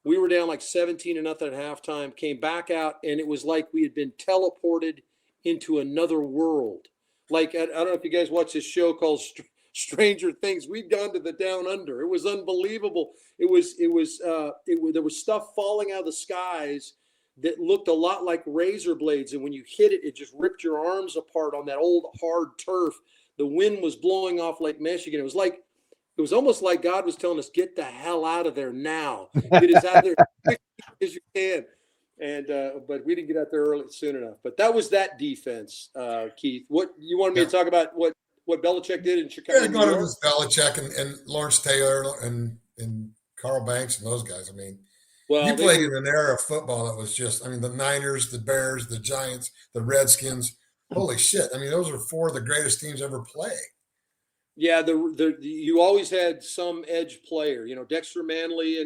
We were down like 17-0 at halftime. Came back out, and it was like we had been teleported into another world. Like, I don't know if you guys watch this show called Stranger Things. We'd gone to the down under. It was unbelievable. There was stuff falling out of the skies that looked a lot like razor blades. And when you hit it, it just ripped your arms apart on that old hard turf. The wind was blowing off Lake Michigan. It was almost like God was telling us, get the hell out of there now. Get us out of there as quick as you can. And but we didn't get out there soon enough. But that was that defense, Keith. What you wanted me to talk about? What Belichick did in Chicago? Yeah, going to this Belichick and Lawrence Taylor and Carl Banks and those guys. I mean, you played in an era of football that was just. I mean, the Niners, the Bears, the Giants, the Redskins. Holy shit! I mean, those are 4 of the greatest teams ever play. Yeah, you always had some edge player. You know, Dexter Manley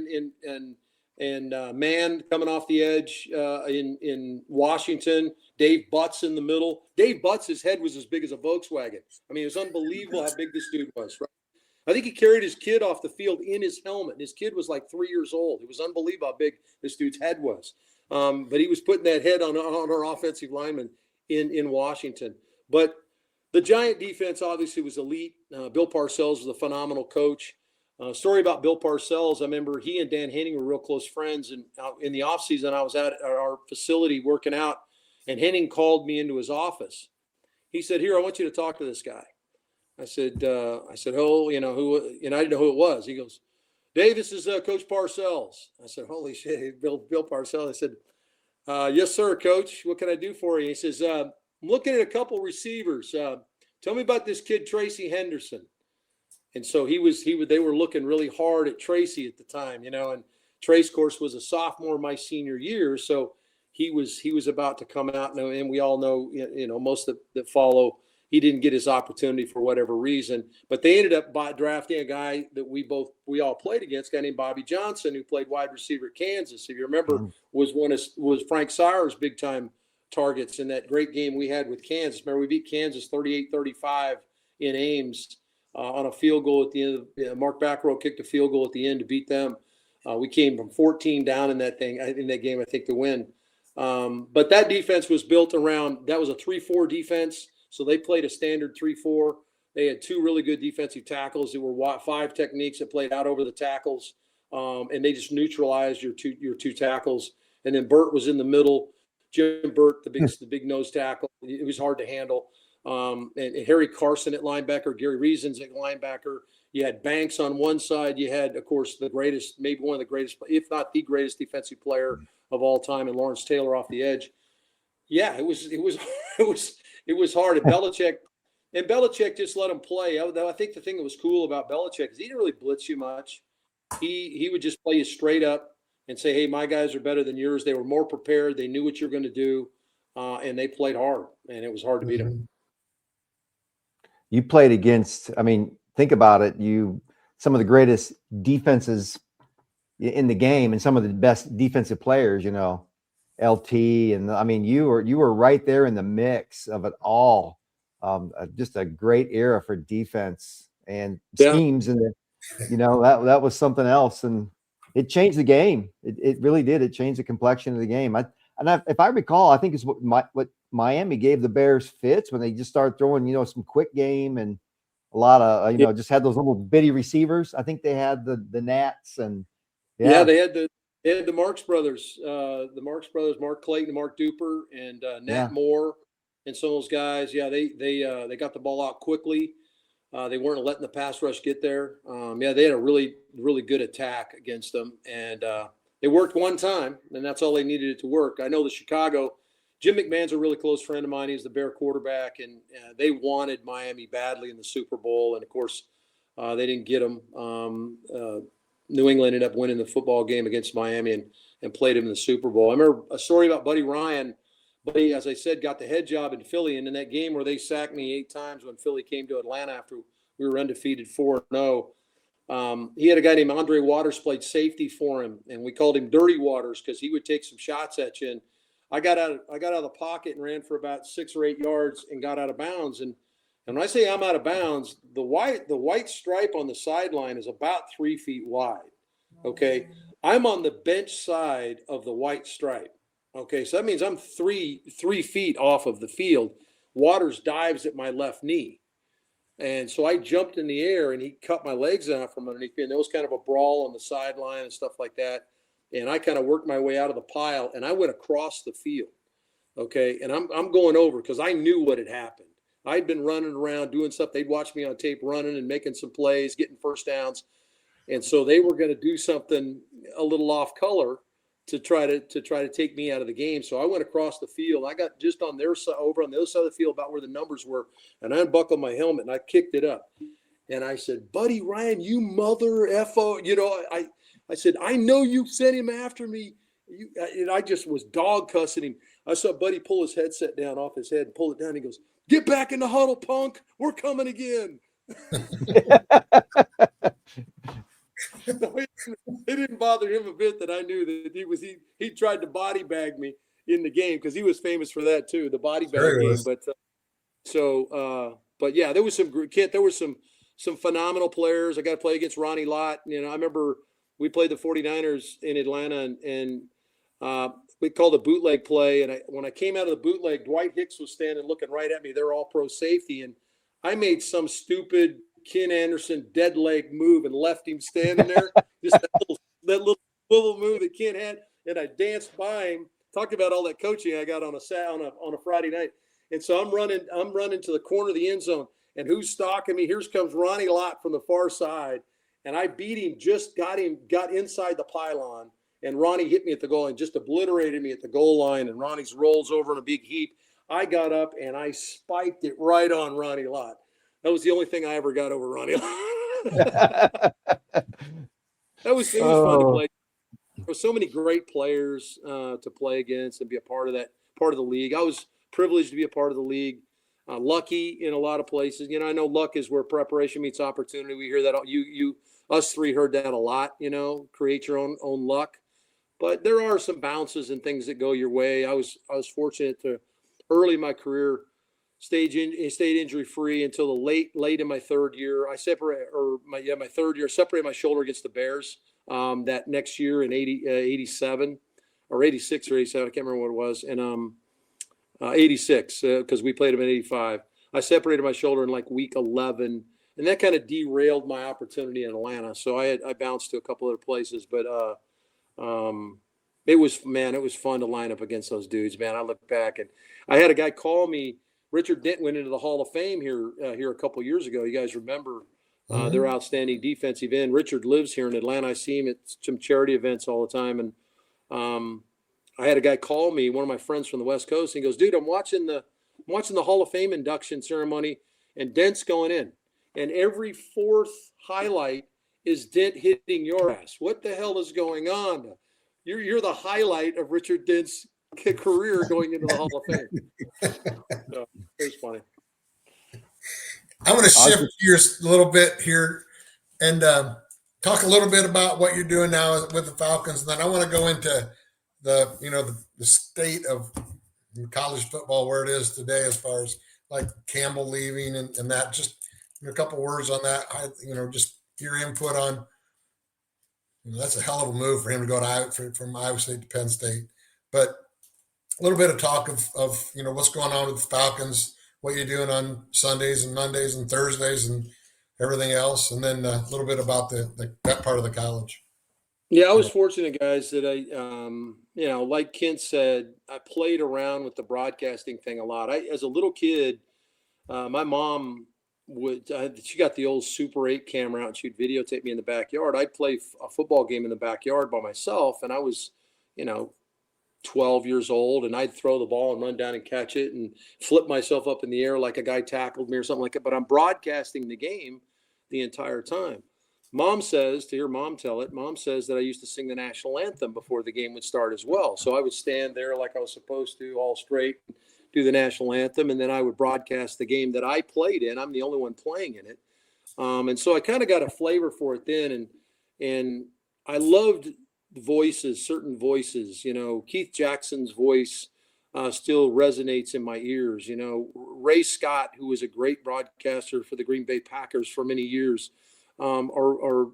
and Mann coming off the edge in Washington. Dave Butts in the middle. Dave Butts' head was as big as a Volkswagen. I mean, it was unbelievable how big this dude was. Right? I think he carried his kid off the field in his helmet. His kid was like 3 years old. It was unbelievable how big this dude's head was. But he was putting that head on our offensive lineman in Washington. But the Giant defense obviously was elite. Bill Parcells was a phenomenal coach. Story about Bill Parcells, I remember he and Dan Henning were real close friends. And in the offseason, I was at our facility working out, and Henning called me into his office. He said, "Here, I want you to talk to this guy." I said, "Oh, you know who?" And I didn't know who it was. He goes, "Dave, this is Coach Parcells." I said, "Holy shit, Bill Parcells." I said, "Yes, sir, Coach. What can I do for you?" He says, "I'm looking at a couple receivers. Tell me about this kid, Tracy Henderson." And so they were looking really hard at Tracy at the time, you know, and Trace, of course, was a sophomore my senior year. So he was about to come out, and we all know, you know, most that follow, he didn't get his opportunity for whatever reason, but they ended up drafting a guy that we all played against, a guy named Bobby Johnson, who played wide receiver at Kansas. If you remember, was Frank Sire's big time targets in that great game we had with Kansas. Remember, we beat Kansas 38-35 in Ames. On a field goal at the end. Mark Backrow kicked a field goal at the end to beat them. We came from 14 down in that game, I think, to win. But that defense was built around, that was a 3-4 defense. So they played a standard 3-4. They had 2 really good defensive tackles. There were 5 techniques that played out over the tackles. And they just neutralized your two tackles. And then Burt was in the middle. Jim Burt, the big nose tackle. It was hard to handle. And Harry Carson at linebacker, Gary Reasons at linebacker. You had Banks on one side. You had, of course, maybe one of the greatest, if not the greatest defensive player of all time, and Lawrence Taylor off the edge. Yeah, it was hard. And Belichick just let him play. I think the thing that was cool about Belichick is he didn't really blitz you much. He would just play you straight up and say, "Hey, my guys are better than yours." They were more prepared. They knew what you're going to do, and they played hard, and it was hard to beat them. You played against, I mean, think about it. Some of the greatest defenses in the game and some of the best defensive players, you know, LT, and I mean, you were right there in the mix of it all. Just a great era for defense and schemes, and that was something else, and it changed the game. It really did. It changed the complexion of the game. If I recall, I think it's what Miami gave the Bears fits when they just started throwing, some quick game and a lot of, just had those little bitty receivers. I think they had the Nats and they had the Marks brothers, Mark Clayton, Mark Duper, and Nat Moore, and some of those guys. Yeah, they got the ball out quickly. They weren't letting the pass rush get there. They had a really, really good attack against them, and it worked one time, and that's all they needed it to work. I know the Chicago, Jim McMahon's a really close friend of mine. He's the Bear quarterback, and they wanted Miami badly in the Super Bowl, and of course, they didn't get them. New England ended up winning the football game against Miami and played him in the Super Bowl. I remember a story about Buddy Ryan. Buddy, as I said, got the head job in Philly, and in that game where they sacked me 8 times when Philly came to Atlanta after we were undefeated 4-0, he had a guy named Andre Waters played safety for him, and we called him Dirty Waters because he would take some shots at you. And I got out of the pocket and ran for about 6 or 8 yards and got out of bounds. And when I say I'm out of bounds, the white stripe on the sideline is about 3 feet wide. Okay, I'm on the bench side of the white stripe. Okay, so that means I'm three feet off of the field. Waters dives at my left knee. And so I jumped in the air, and he cut my legs out from underneath me. And there was kind of a brawl on the sideline and stuff like that. And I kind of worked my way out of the pile, and I went across the field. Okay, and I'm going over because I knew what had happened. I'd been running around doing stuff. They'd watch me on tape running and making some plays, getting first downs. And so they were going to do something a little off color to try to take me out of the game. So I went across the field. I got just on their side, over on the other side of the field, about where the numbers were, and I unbuckled my helmet and I kicked it up. And I said, "Buddy Ryan, you mother FO," I said, "I know you sent him after me." And I just was dog cussing him. I saw Buddy pull his headset down off his head and pull it down. He goes, "Get back in the huddle, punk. We're coming again." It didn't bother him a bit that I knew that he tried to body bag me in the game, because he was famous for that too, the body bag game. But yeah, there was some phenomenal players. I got to play against Ronnie Lott. I remember we played the 49ers in Atlanta, and we called a bootleg play. And when I came out of the bootleg, Dwight Hicks was standing looking right at me. They're all pro safety, and I made some stupid Kent Anderson dead leg move and left him standing there. Just that little swivel move that Kent had, and I danced by him. Talked about all that coaching I got on a Friday night, and so I'm running to the corner of the end zone, and who's stalking me? Here comes Ronnie Lott from the far side, and I beat him. Just got inside the pylon, and Ronnie hit me at the goal line, just obliterated me at the goal line, and Ronnie's rolls over in a big heap. I got up and I spiked it right on Ronnie Lott. That was the only thing I ever got over Ronnie Lott. It was fun to play. There were so many great players to play against and be a part of the league. I was privileged to be a part of the league. Lucky in a lot of places. I know luck is where preparation meets opportunity. We hear that. Us three heard that a lot. Create your own luck. But there are some bounces and things that go your way. I was fortunate to early in my career stayed injury free until the late in my third year. My third year, separated my shoulder against the Bears that next year in 87 or 86 or 87. I can't remember what it was. And 86 because we played them in 85. I separated my shoulder in like week 11, and that kind of derailed my opportunity in Atlanta. So I bounced to a couple other places, but it was fun to line up against those dudes, man. I look back, and I had a guy call me. Richard Dent went into the Hall of Fame here a couple of years ago. You guys remember their outstanding defensive end. Richard lives here in Atlanta. I see him at some charity events all the time. And I had a guy call me, one of my friends from the West Coast. And he goes, "Dude, I'm watching the Hall of Fame induction ceremony, and Dent's going in. And every fourth highlight is Dent hitting your ass. What the hell is going on? You're the highlight of Richard Dent's career going into the Hall of Fame." So it was funny. I'm going to shift gears a little bit here and talk a little bit about what you're doing now with the Falcons. And then I want to go into the state of college football where it is today, as far as like Campbell leaving and that, just a couple words on that. Just your input on. That's a hell of a move for him to go from Iowa State to Penn State. But a little bit of talk of what's going on with the Falcons, what you're doing on Sundays and Mondays and Thursdays and everything else, and then a little bit about that part of the college. Yeah, I was fortunate, guys, that I, like Kent said, I played around with the broadcasting thing a lot. As a little kid, my mom she got the old Super 8 camera out and she'd videotape me in the backyard. I'd play a football game in the backyard by myself, and I was, 12 years old, and I'd throw the ball and run down and catch it and flip myself up in the air like a guy tackled me or something like that. But I'm broadcasting the game the entire time. Mom says, to hear Mom tell it, Mom says that I used to sing the national anthem before the game would start as well. So I would stand there like I was supposed to, all straight, do the national anthem, and then I would broadcast the game that I played in. I'm the only one playing in it. And so I kind of got a flavor for it then. And I loved voices, certain voices. Keith Jackson's voice still resonates in my ears. Ray Scott, who was a great broadcaster for the Green Bay Packers for many years, are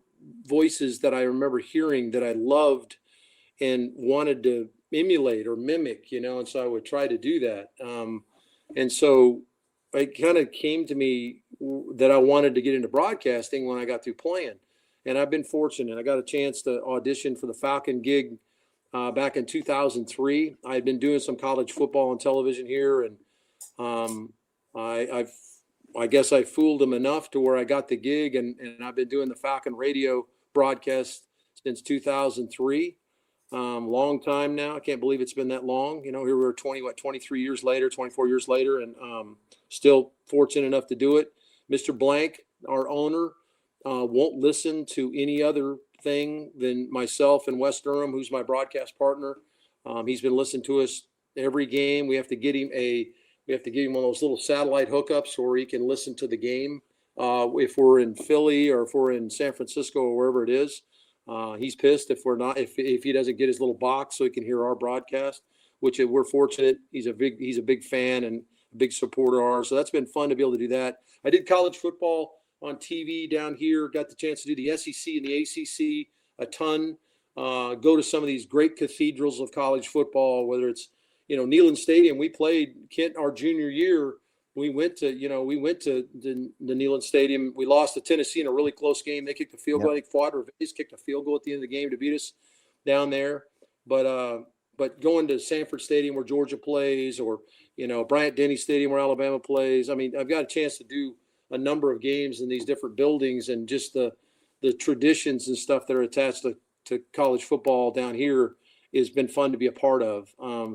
voices that I remember hearing that I loved and wanted to emulate or mimic, and so I would try to do that. And so it kind of came to me that I wanted to get into broadcasting when I got through playing. And I've been fortunate. I got a chance to audition for the Falcon gig back in 2003. I had been doing some college football on television here, and I guess I fooled them enough to where I got the gig, and I've been doing the Falcon radio broadcast since 2003. Long time now. I can't believe it's been that long. Here we're 23 years later, 24 years later, and still fortunate enough to do it. Mr. Blank, our owner, won't listen to any other thing than myself and Wes Durham, who's my broadcast partner. He's been listening to us every game. We have to get him one of those little satellite hookups where he can listen to the game. If we're in Philly or if we're in San Francisco or wherever it is. He's pissed if he doesn't get his little box so he can hear our broadcast, which we're fortunate. He's a big fan and a big supporter of ours. So that's been fun to be able to do that. I did college football on TV down here, got the chance to do the SEC and the ACC a ton, go to some of these great cathedrals of college football, whether it's, Neyland Stadium. We played Kent our junior year. We went to the Neyland Stadium. We lost to Tennessee in a really close game. They kicked a field goal. I think Fuad Revis kicked a field goal at the end of the game to beat us down there. But going to Sanford Stadium where Georgia plays, or Bryant-Denny Stadium where Alabama plays. I mean, I've got a chance to do a number of games in these different buildings, and just the traditions and stuff that are attached to college football down here has been fun to be a part of.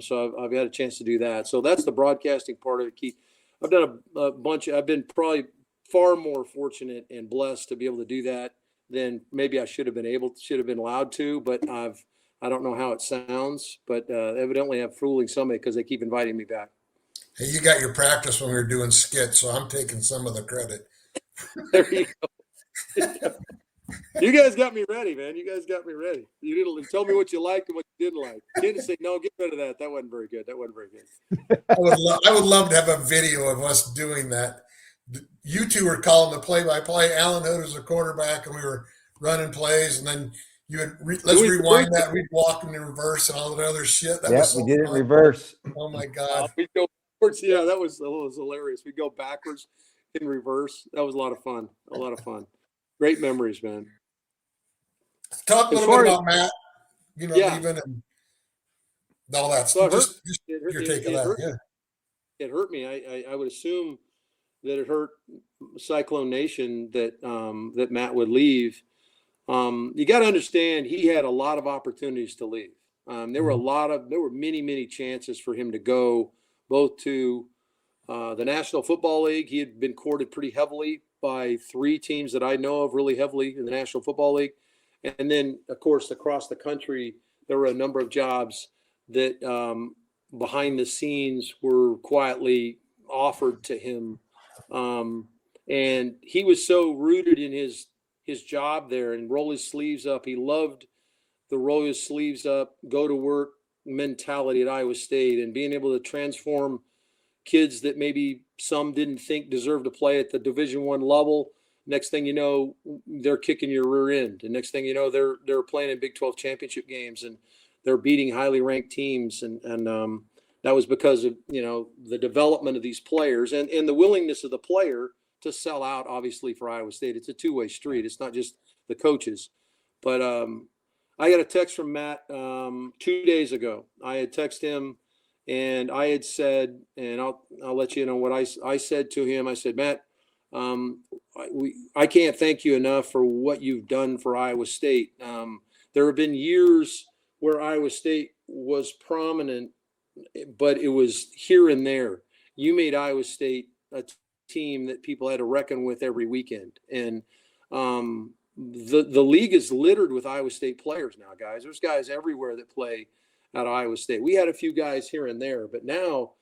So I've had a chance to do that. So that's the broadcasting part of it, Keith. I've done a bunch. I've been probably far more fortunate and blessed to be able to do that than maybe I should have been allowed to. But I don't know how it sounds, but evidently I'm fooling somebody because they keep inviting me back. Hey, you got your practice when we were doing skits, so I'm taking some of the credit. There you go. You guys got me ready, man. You guys got me ready. You didn't tell me what you liked and what you didn't like. You didn't say, no, get rid of that. That wasn't very good. I would love to have a video of us doing that. You two were calling the play-by-play. Alan Hood was a quarterback, and we were running plays, and then you would let's rewind that. We'd walk in reverse and all that other shit. We did it in reverse. Oh my God. We'd go backwards. Yeah, that was hilarious. We'd go backwards in reverse. That was a lot of fun. Great memories, man. Talk a little bit about Matt, leaving and all that stuff. Just your take on that. Yeah. It hurt me. I would assume that it hurt Cyclone Nation that Matt would leave. You got to understand, he had a lot of opportunities to leave. There were many chances for him to go, both to the National Football League. He had been courted pretty heavily by 3 teams that I know of, really heavily in the National Football League. And then, of course, across the country, there were a number of jobs that behind the scenes were quietly offered to him. And he was so rooted in his job there and roll his sleeves up. He loved the roll his sleeves up, go to work, mentality at Iowa State and being able to transform kids that maybe some didn't think deserved to play at the Division I level. Next thing you know, they're kicking your rear end. And next thing you know, they're playing in Big 12 championship games and they're beating highly ranked teams. And that was because of, the development of these players and the willingness of the player to sell out, obviously, for Iowa State. It's a two-way street. It's not just the coaches. But I got a text from Matt 2 days ago. I had texted him and I had said, and I'll let you know what I said to him. I said, Matt, I can't thank you enough for what you've done for Iowa State. There have been years where Iowa State was prominent, but it was here and there. You made Iowa State a team that people had to reckon with every weekend. And the league is littered with Iowa State players now, guys. There's guys everywhere that play at Iowa State. We had a few guys here and there, but now,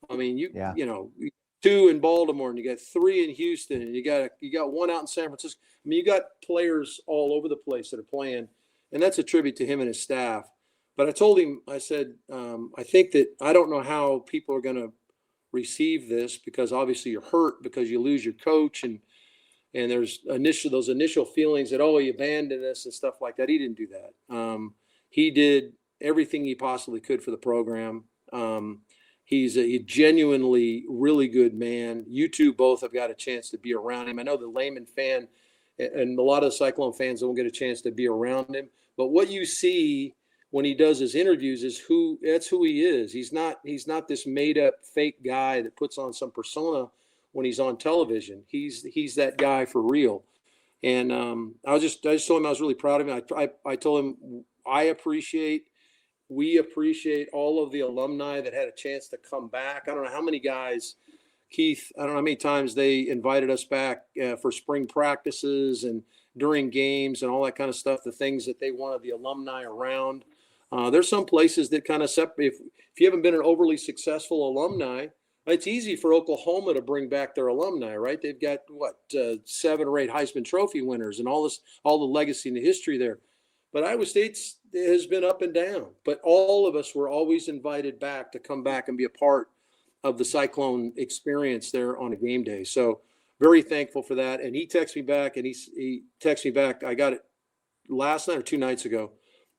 I mean, you know, 2 in Baltimore and you got 3 in Houston and you got 1 out in San Francisco. I mean, you got players all over the place that are playing, and that's a tribute to him and his staff. But I told him, I said, I think that I don't know how people are going to receive this because obviously you're hurt because you lose your coach and there's those initial feelings that, oh, he abandoned us and stuff like that. He didn't do that. He did everything he possibly could for the program. He's a genuinely really good man. You two both have got a chance to be around him. I know the layman fan and a lot of the Cyclone fans don't get a chance to be around him. But what you see when he does his interviews is that's who he is. He's not this made up fake guy that puts on some persona when he's on television. He's that guy for real. And I just told him I was really proud of him. I told him we appreciate all of the alumni that had a chance to come back. I don't know how many guys, Keith, I don't know how many times they invited us back for spring practices and during games and all that kind of stuff, the things that they wanted the alumni around. There's some places that kind of separate. If you haven't been an overly successful alumni, it's easy for Oklahoma to bring back their alumni, right? They've got 7 or 8 Heisman Trophy winners and all the legacy and the history there. But Iowa State has been up and down. But all of us were always invited back to come back and be a part of the Cyclone experience there on a game day. So very thankful for that. And he texted me back, and he texted me back. I got it last night or 2 nights ago.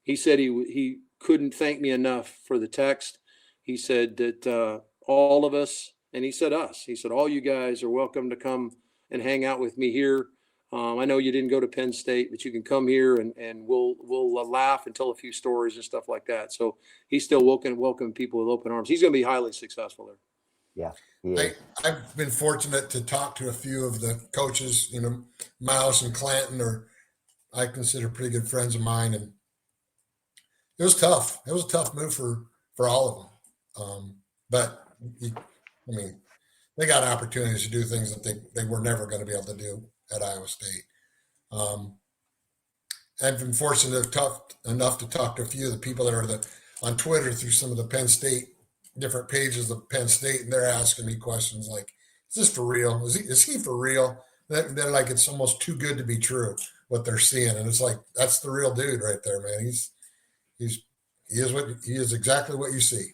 He said he couldn't thank me enough for the text. He said that all of us, and he said us, he said all you guys are welcome to come and hang out with me here. I know you didn't go to Penn State, but you can come here and we'll laugh and tell a few stories and stuff like that. So he's still welcoming people with open arms. He's going to be highly successful there. Yeah. I've been fortunate to talk to a few of the coaches, Mouse and Clanton, I consider pretty good friends of mine. And it was tough. It was a tough move for all of them. But they got opportunities to do things that they were never going to be able to do at Iowa State. I've been fortunate enough to talk to a few of the people that are on Twitter through some of the Penn State, different pages of Penn State, and they're asking me questions like, is this for real? Is he for real? They're like, it's almost too good to be true what they're seeing. And it's like, that's the real dude right there, man. He is exactly what you see.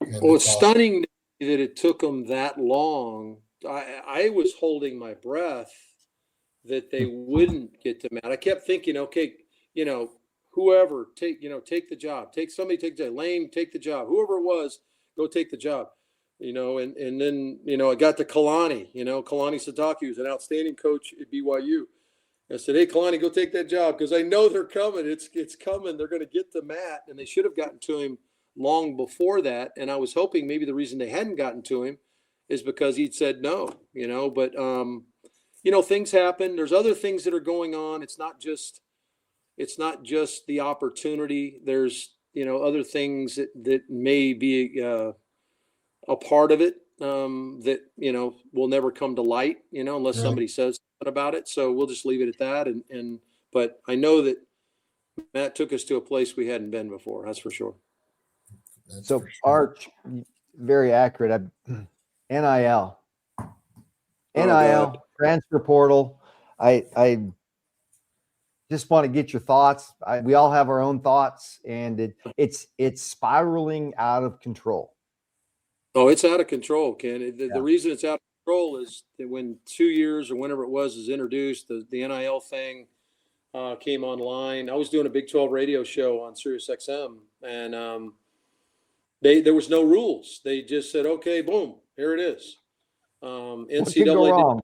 And well, it's stunning that it took them that long. I was holding my breath that they wouldn't get to Matt. I kept thinking, okay, whoever take the job, take the job, Lane, take the job, whoever it was, go take the job, and then, I got to Kalani, Kalani Satake, who's an outstanding coach at BYU. I said, hey, Kalani, go take that job. Cause I know they're coming. It's coming. They're going to get to Matt, and they should have gotten to him long before that. And I was hoping maybe the reason they hadn't gotten to him is because he'd said no, but, things happen. There's other things that are going on. It's not just the opportunity. There's, other things that may be a part of it that, will never come to light, unless somebody says something about it. So we'll just leave it at that. But I know that Matt took us to a place we hadn't been before. That's for sure. So Arch, very accurate. NIL, transfer portal. I just want to get your thoughts. We all have our own thoughts, and it's spiraling out of control. Oh, it's out of control, Ken. The reason it's out of control is that when 2 years or whenever it was introduced, the NIL thing came online. I was doing a Big 12 radio show on Sirius XM, and there was no rules. They just said, okay, boom, here it is. NCAA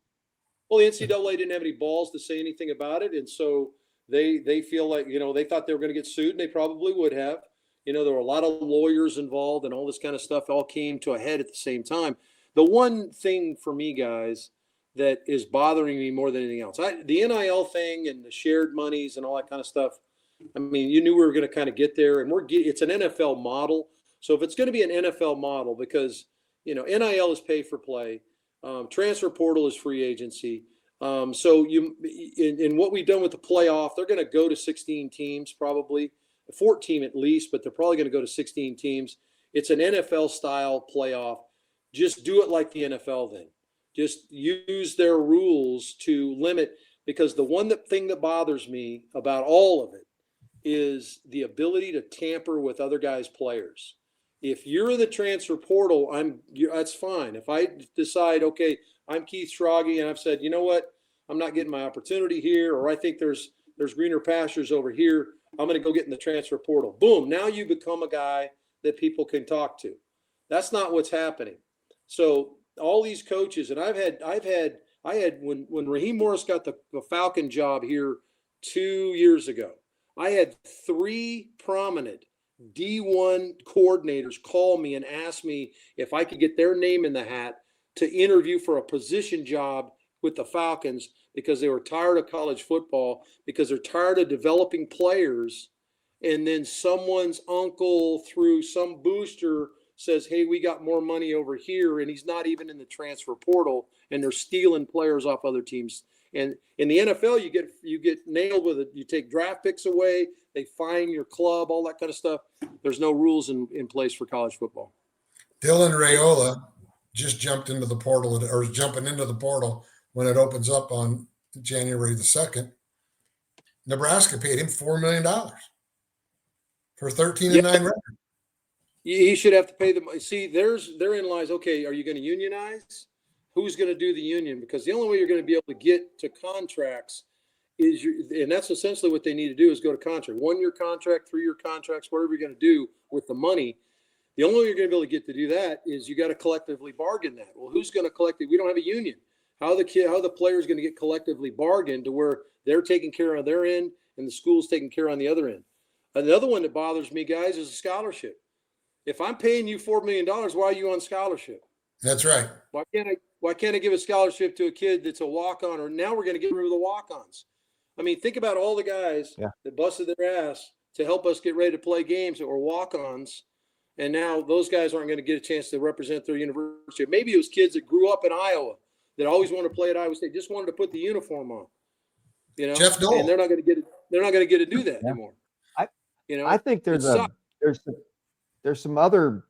the NCAA didn't have any balls to say anything about it, and so they feel like, they thought they were going to get sued, and they probably would have. There were a lot of lawyers involved, and all this kind of stuff all came to a head at the same time. The one thing for me, guys, that is bothering me more than anything else, the NIL thing and the shared monies and all that kind of stuff, I mean, you knew we were going to kind of get there, and it's an NFL model. So if it's going to be an NFL model, because, NIL is pay for play, transfer portal is free agency. So in what we've done with the playoff, they're going to go to 16 teams, probably 14 at least, but they're probably going to go to 16 teams. It's an NFL style playoff. Just do it like the NFL then. Just use their rules to limit, because the thing that bothers me about all of it is the ability to tamper with other guys' players. If you're in the transfer portal, that's fine. If I decide, okay, I'm Keith Schrage, and I've said, you know what, I'm not getting my opportunity here, or I think there's greener pastures over here, I'm going to go get in the transfer portal. Boom, now you become a guy that people can talk to. That's not what's happening. So all these coaches, and I had when Raheem Morris got the Falcon job here 2 years ago, I had 3 prominent D1 coordinators call me and ask me if I could get their name in the hat to interview for a position job with the Falcons, because they were tired of college football, because they're tired of developing players, and then someone's uncle through some booster says, hey, we got more money over here, and he's not even in the transfer portal, and they're stealing players off other teams. And in the NFL, you get nailed with it. You take draft picks away, they fine your club, all that kind of stuff. There's no rules in place for college football. Dylan Raiola just jumped into the portal, or is jumping into the portal when it opens up on January the 2nd. Nebraska paid him $4 million for 13-9 record. He should have to pay them. See, therein lies, okay, are you going to unionize? Who's going to do the union? Because the only way you're going to be able to get to contracts is and that's essentially what they need to do, is go to contract. 1-year contract, 3-year contracts, whatever you're going to do with the money. The only way you're going to be able to get to do that is you got to collectively bargain that. Well, who's going to collectively? We don't have a union. How the player is going to get collectively bargained to where they're taking care of their end and the school's taking care on the other end. Another one that bothers me, guys, is a scholarship. If I'm paying you $4 million, why are you on scholarship? That's right. Why can't I give a scholarship to a kid that's a walk-on? Or now we're going to get rid of the walk-ons. I mean, think about all the guys that busted their ass to help us get ready to play games that were walk-ons, and now those guys aren't going to get a chance to represent their university. Maybe it was kids that grew up in Iowa that always wanted to play at Iowa State, just wanted to put the uniform on. Jeff Dole. And they're not going to get it. They're not going to get to do that anymore. I think there's some other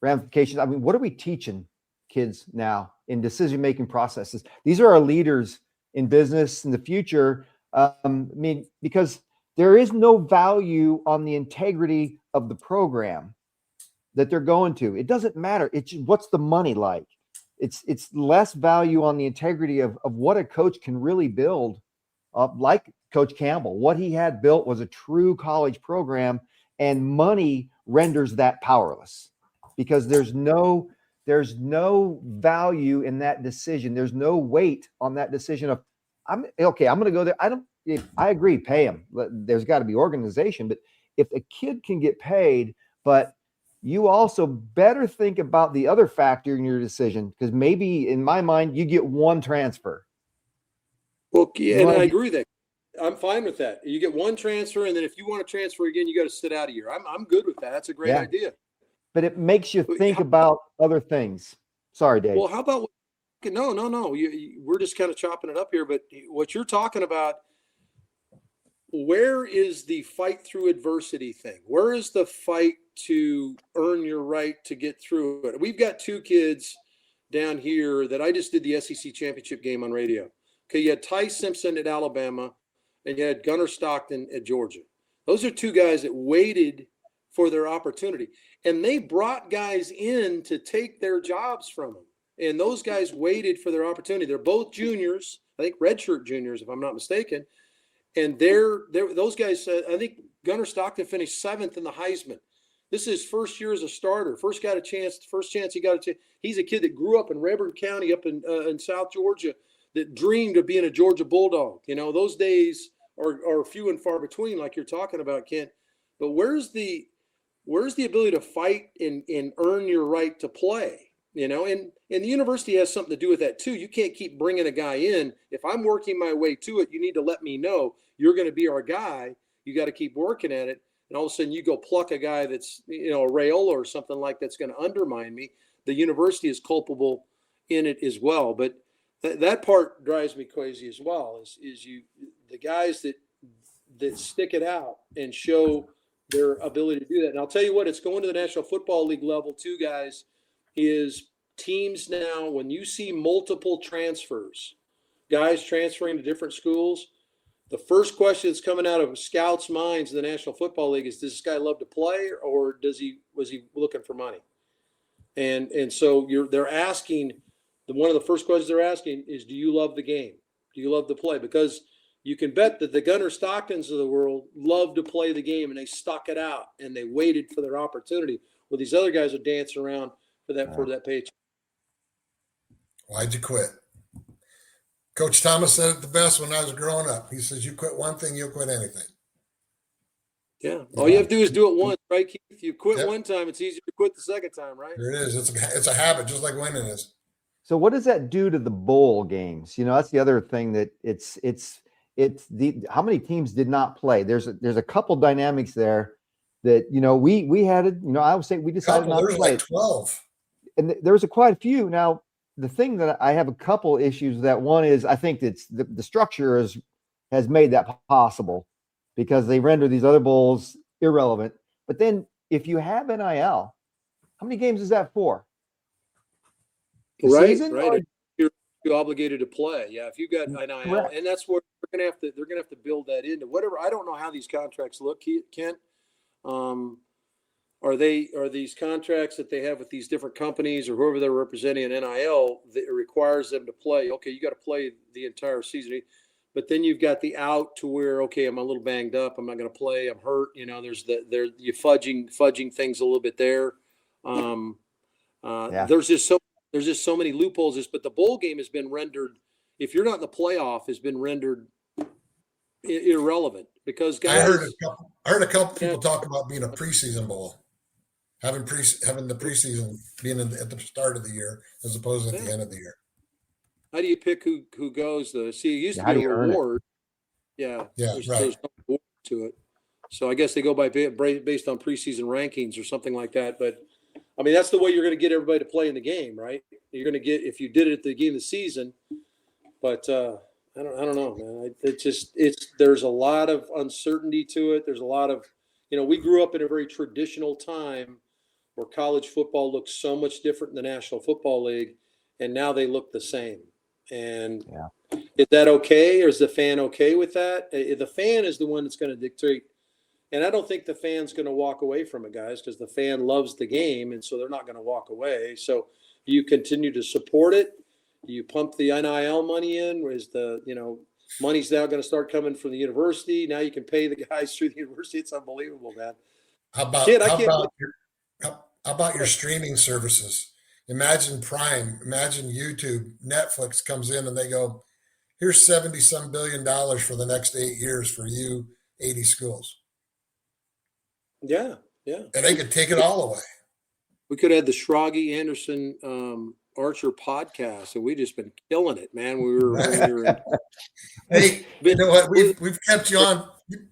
ramifications. I mean, what are we teaching kids now in decision-making processes? These are our leaders in business in the future. I mean, because there is no value on the integrity of the program that they're going to. It doesn't matter. It's what's the money like. It's less value on the integrity of what a coach can really build, like Coach Campbell. What he had built was a true college program, and money renders that powerless, because there's no value in that decision. There's no weight on that decision of, I'm going to go there. I agree, pay him. There's got to be organization, but if a kid can get paid, but you also better think about the other factor in your decision, because maybe in my mind, you get one transfer. Well, and I agree that I'm fine with that. You get one transfer, and then if you want to transfer again, you got to sit out a year. I'm good with that. That's a great idea. But it makes you think about other things. Sorry, Dave. Well, how about no? We're just kind of chopping it up here. But what you're talking about, where is the fight through adversity thing? Where is the fight to earn your right to get through it? We've got 2 kids down here that I just did the SEC championship game on radio. Okay, you had Ty Simpson at Alabama, and you had Gunnar Stockton at Georgia. Those are two guys that waited for their opportunity, and they brought guys in to take their jobs from them. And those guys waited for their opportunity. They're both juniors, I think redshirt juniors, if I'm not mistaken. And those guys, I think Gunnar Stockton finished 7th in the Heisman. This is his first year as a starter. First chance he got a chance. He's a kid that grew up in Rayburn County up in South Georgia that dreamed of being a Georgia Bulldog. You know, those days are few and far between, like you're talking about, Kent. But where's the ability to fight and earn your right to play? You know, and the university has something to do with that too. You can't keep bringing a guy in. If I'm working my way to it, you need to let me know you're going to be our guy. You got to keep working at it. And all of a sudden you go pluck a guy that's, you know, a Rayola or something like that's going to undermine me. The university is culpable in it as well. But that part drives me crazy as well, is the guys that stick it out and show their ability to do that. And I'll tell you what, it's going to the National Football League level too, guys, is teams now, when you see multiple transfers, guys transferring to different schools, the first question that's coming out of scouts' minds in the National Football League is, does this guy love to play, or was he looking for money? And so they're asking, one of the first questions they're asking is, do you love the game? Do you love to play? Because you can bet that the Gunnar Stocktons of the world love to play the game, and they stuck it out and they waited for their opportunity. Well, these other guys are dancing around for that paycheck. Why'd you quit? Coach Thomas said it the best when I was growing up. He says, you quit one thing, you'll quit anything. Yeah. All you have to do is do it once, right, Keith? You quit one time, it's easier to quit the second time, right? There it is. It's a habit, just like winning is. So what does that do to the bowl games? You know, that's the other thing that it's how many teams did not play? There's a couple dynamics there that, you know, we had it, you know, I would say we decided not to play. Like 12. And there was quite a few. Now, the thing that I have a couple issues with that, one is I think it's the structure has made that possible because they render these other bowls irrelevant. But then if you have NIL, how many games is that for? Right. You're obligated to play. Yeah, if you got NIL, correct. And that's what they're gonna have to build that into whatever. I don't know how these contracts look, Kent. Are these contracts that they have with these different companies or whoever they're representing in NIL that requires them to play? Okay, you got to play the entire season, but then you've got the out to where, okay, I'm a little banged up, I'm not going to play, I'm hurt. You know, you're fudging things a little bit there. There's just so many loopholes. But the bowl game has been rendered, if you're not in the playoff, has been rendered irrelevant because guys. I heard a couple people talk about being a preseason bowl. Having the preseason being at the start of the year as opposed to at the end of the year. How do you pick who goes though? See, it used to be a reward. There's no reward to it. So I guess they go based on preseason rankings or something like that. But I mean, that's the way you're going to get everybody to play in the game, right? You're going to get, if you did it at the beginning of the season. But I don't know, man. There's a lot of uncertainty to it. There's a lot of, you know, we grew up in a very traditional time where college football looks so much different than the National Football League, and now they look the same. And is that okay, or is the fan okay with that? The fan is the one that's going to dictate. And I don't think the fan's going to walk away from it, guys, because the fan loves the game, and so they're not going to walk away. So you continue to support it. You pump the NIL money in. Is money's now going to start coming from the university. Now you can pay the guys through the university. It's unbelievable, man. How about your streaming services? Imagine Prime, imagine YouTube, Netflix comes in and they go, here's $70-some billion for the next 8 years for you, 80 schools. Yeah. And they could take it all away. We could have the Schrage Anderson Archer podcast, and we just been killing it, man. We were Hey, you know what? We've kept you on.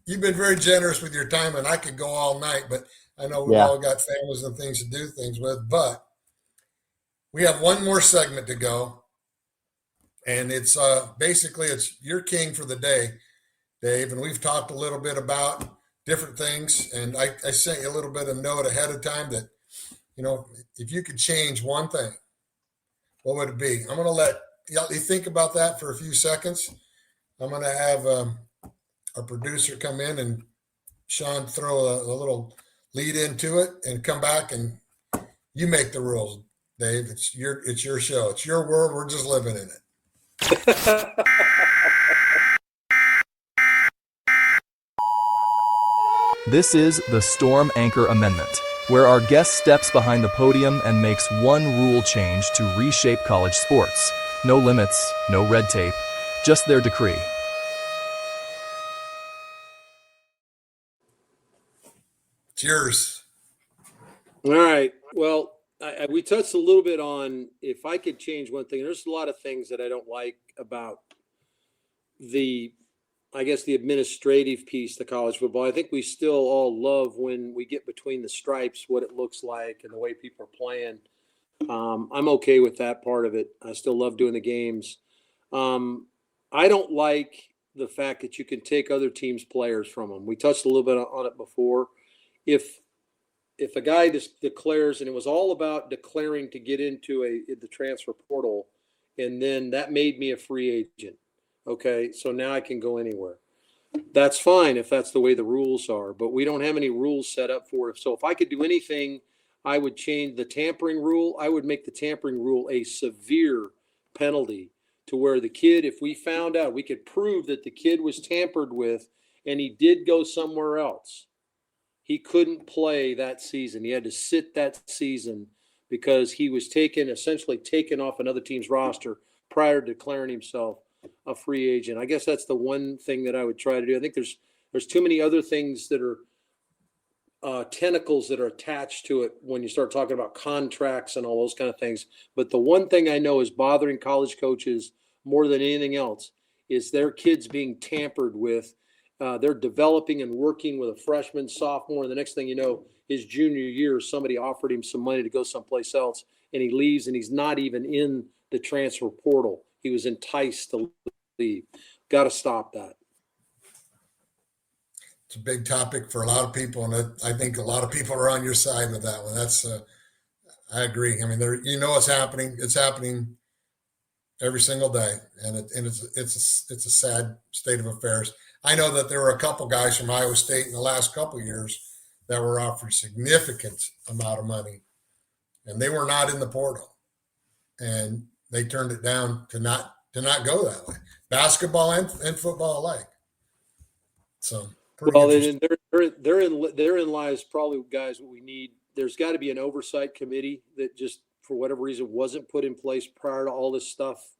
You've been very generous with your time, and I could go all night, but I know we've all got families and things to do things with. But we have one more segment to go, and it's basically it's your king for the day, Dave. And we've talked a little bit about different things, and I sent you a little bit of note ahead of time that, you know, if you could change one thing, what would it be? I'm going to let you think about that for a few seconds. I'm going to have our producer come in and Sean throw a little lead into it and come back and you make the rules, Dave. It's your show. It's your world. We're just living in it. This is the Storm Anchor Amendment, where our guest steps behind the podium and makes one rule change to reshape college sports. No limits, no red tape, just their decree. It's yours. All right. Well, we touched a little bit on if I could change one thing. There's a lot of things that I don't like about the administrative piece to college football. I think we still all love when we get between the stripes, what it looks like and the way people are playing. I'm okay with that part of it. I still love doing the games. I don't like the fact that you can take other teams' players from them. We touched a little bit on it before. If a guy just declares, and it was all about declaring to get into the transfer portal, and then that made me a free agent. Okay, so now I can go anywhere. That's fine if that's the way the rules are, but we don't have any rules set up for it. So if I could do anything, I would change the tampering rule. I would make the tampering rule a severe penalty to where the kid, if we found out, we could prove that the kid was tampered with and he did go somewhere else, he couldn't play that season. He had to sit that season because he was essentially taken off another team's roster prior to declaring himself a free agent. I guess that's the one thing that I would try to do. I think there's too many other things that are tentacles that are attached to it when you start talking about contracts and all those kind of things. But the one thing I know is bothering college coaches more than anything else is their kids being tampered with. They're developing and working with a freshman, sophomore, and the next thing you know, his junior year, somebody offered him some money to go someplace else, and he leaves, and he's not even in the transfer portal. He was enticed to leave. Got to stop that. It's a big topic for a lot of people, and I think a lot of people are on your side with that one. That's I agree. I mean, it's happening. It's happening every single day, and it's a sad state of affairs. I know that there were a couple guys from Iowa State in the last couple of years that were offered significant amount of money, and they were not in the portal, and they turned it down to not go that way. Basketball and football alike. So, therein lies probably, guys, what we need. There's got to be an oversight committee that just, for whatever reason, wasn't put in place prior to all this stuff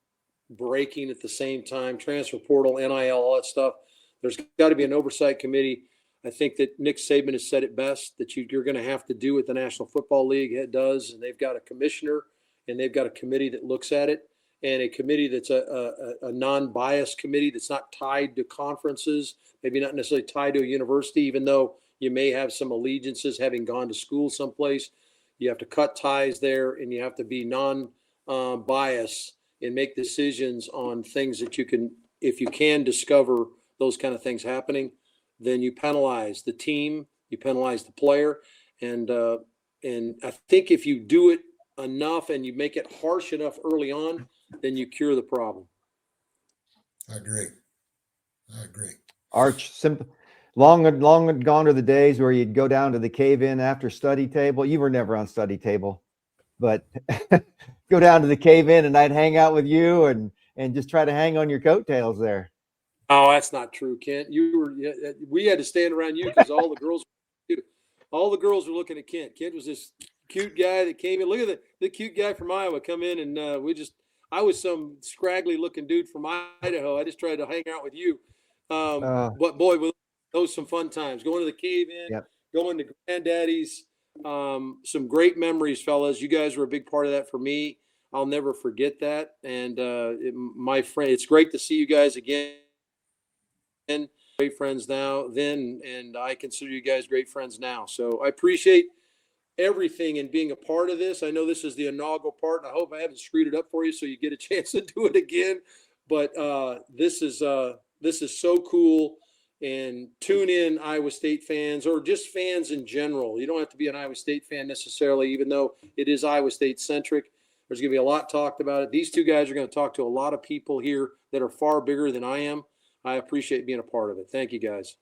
breaking at the same time. Transfer portal, NIL, all that stuff. There's got to be an oversight committee. I think that Nick Saban has said it best, that you're going to have to do what the National Football League does, and they've got a commissioner, and they've got a committee that looks at it, and a committee that's a non-biased committee that's not tied to conferences, maybe not necessarily tied to a university, even though you may have some allegiances having gone to school someplace. You have to cut ties there, and you have to be non-biased and make decisions on things that you can, if you can discover those kind of things happening, then you penalize the team, you penalize the player. And I think if you do it enough and you make it harsh enough early on, then you cure the problem. I agree. Arch, long gone are the days where you'd go down to the cave-in after study table. You were never on study table, but go down to the cave-in and I'd hang out with you and just try to hang on your coattails there. Oh, that's not true, Kent. We had to stand around you because all the girls were looking at Kent. Kent was this cute guy that came in. Look at the cute guy from Iowa come in, and I was some scraggly looking dude from Idaho. I just tried to hang out with you. But boy, those some fun times. Going to the cave-in, yep. Going to Granddaddy's. Some great memories, fellas. You guys were a big part of that for me. I'll never forget that. And my friend, it's great to see you guys again. Great friends now then, and I consider you guys great friends now. So I appreciate everything and being a part of this. I know this is the inaugural part, and I hope I haven't screwed it up for you so you get a chance to do it again. But this is so cool. And tune in, Iowa State fans, or just fans in general. You don't have to be an Iowa State fan necessarily, even though it is Iowa State centric. There's going to be a lot talked about it. These two guys are going to talk to a lot of people here that are far bigger than I am. I appreciate being a part of it. Thank you, guys.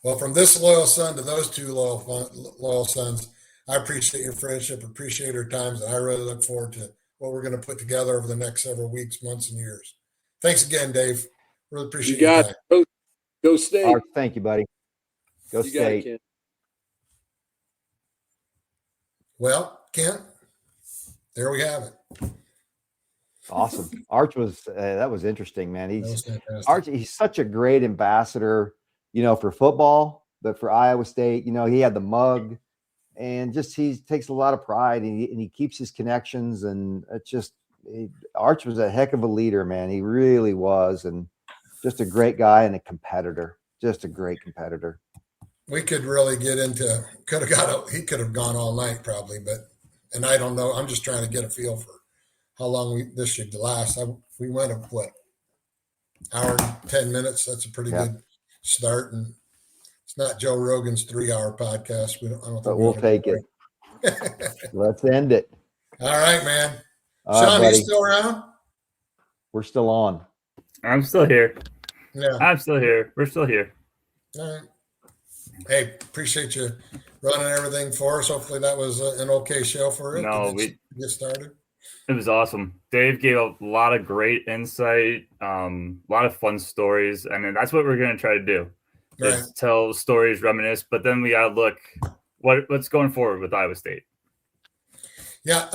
Well, from this loyal son to those two loyal sons, I appreciate your friendship, appreciate our times, and I really look forward to what we're going to put together over the next several weeks, months, and years. Thanks again, Dave. Really appreciate you. Got it. Go State. Art, thank you, buddy. Go you State. Got it, Kent. Well, Kent, there we have it. Awesome. Arch was that was interesting, man. He's such a great ambassador, for football, but for Iowa State, he had the mug, and just he takes a lot of pride, and he keeps his connections, and it's just Arch was a heck of a leader, man. He really was, and just a great guy and a competitor. Just a great competitor. We could really get into he could have gone all night probably, and I don't know. I'm just trying to get a feel for how long this should last. We went hour and 10 minutes. That's a pretty good start, and it's not Joe Rogan's 3-hour podcast. But we'll take it. Let's end it. All right, man. All Sean, right, you still around? We're still on. I'm still here. Yeah, I'm still here. We're still here. All right. Hey, appreciate you running everything for us. Hopefully that was an okay show for it. No, we get started. It was awesome. Dave gave a lot of great insight, a lot of fun stories, and that's what we're going to try to do. Right. Is tell stories, reminisce, but then we got to look what's going forward with Iowa State. Yeah,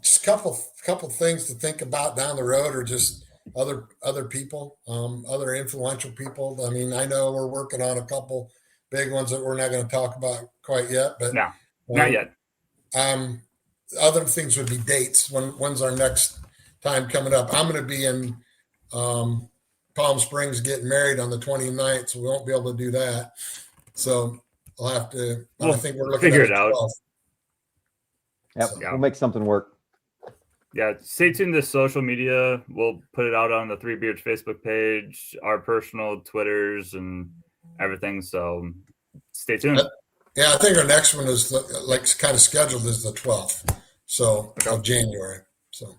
just a couple things to think about down the road, or just other people, other influential people. I mean, I know we're working on a couple big ones that we're not going to talk about quite yet, but no, not yet. Other things would be dates. When's our next time coming up? I'm going to be in Palm Springs getting married on the 29th, so we won't be able to do that. So we'll have to. I think we're looking figure at it out. Yep, So, we'll make something work. Yeah, stay tuned to social media. We'll put it out on the Three Beards Facebook page, our personal Twitters, and everything. So stay tuned. Yeah, I think our next one is kind of scheduled as the 12th, of January. So,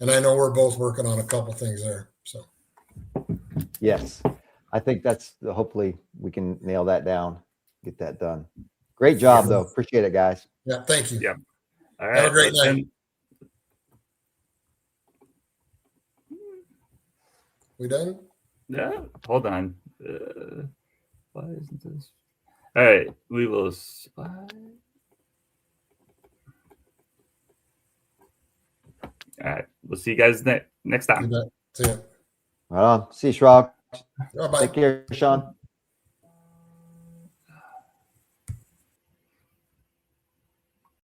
and I know we're both working on a couple things there. So, yes, I think hopefully we can nail that down, get that done. Great job, though. Appreciate it, guys. Yeah, thank you. Yeah. All right. Have a great night. We done? Yeah. Hold on. Why isn't this? All right. We will. All right. We'll see you guys next time. See ya. Right on. See you, Schrage. Bye-bye. Take care, Sean.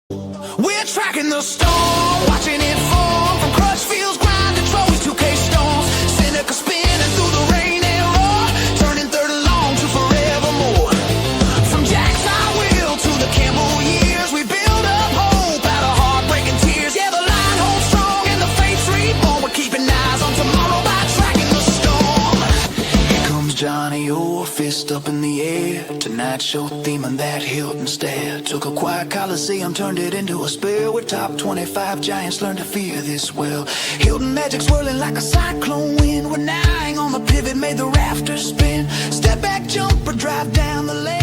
We're tracking the storm, watching it form from crushed fields, grinding trophies, 2K stones. Seneca spinning through the rain and roar, turning third along to forevermore. From Jack's I will to the Campbell years, we build up hope out of heartbreaking tears. Yeah, the line holds strong and the faith's reborn. We're keeping eyes on tomorrow by tracking the storm. Here comes Johnny, your fist up in the air. Tonight's show theme and that Hilton stare. Took a quiet Coliseum, turned it into a spell. With top 25 giants learn to fear this well. Hilton magic swirling like a cyclone wind. We're nigh on the pivot, made the rafters spin. Step back, jump or drive down the lane.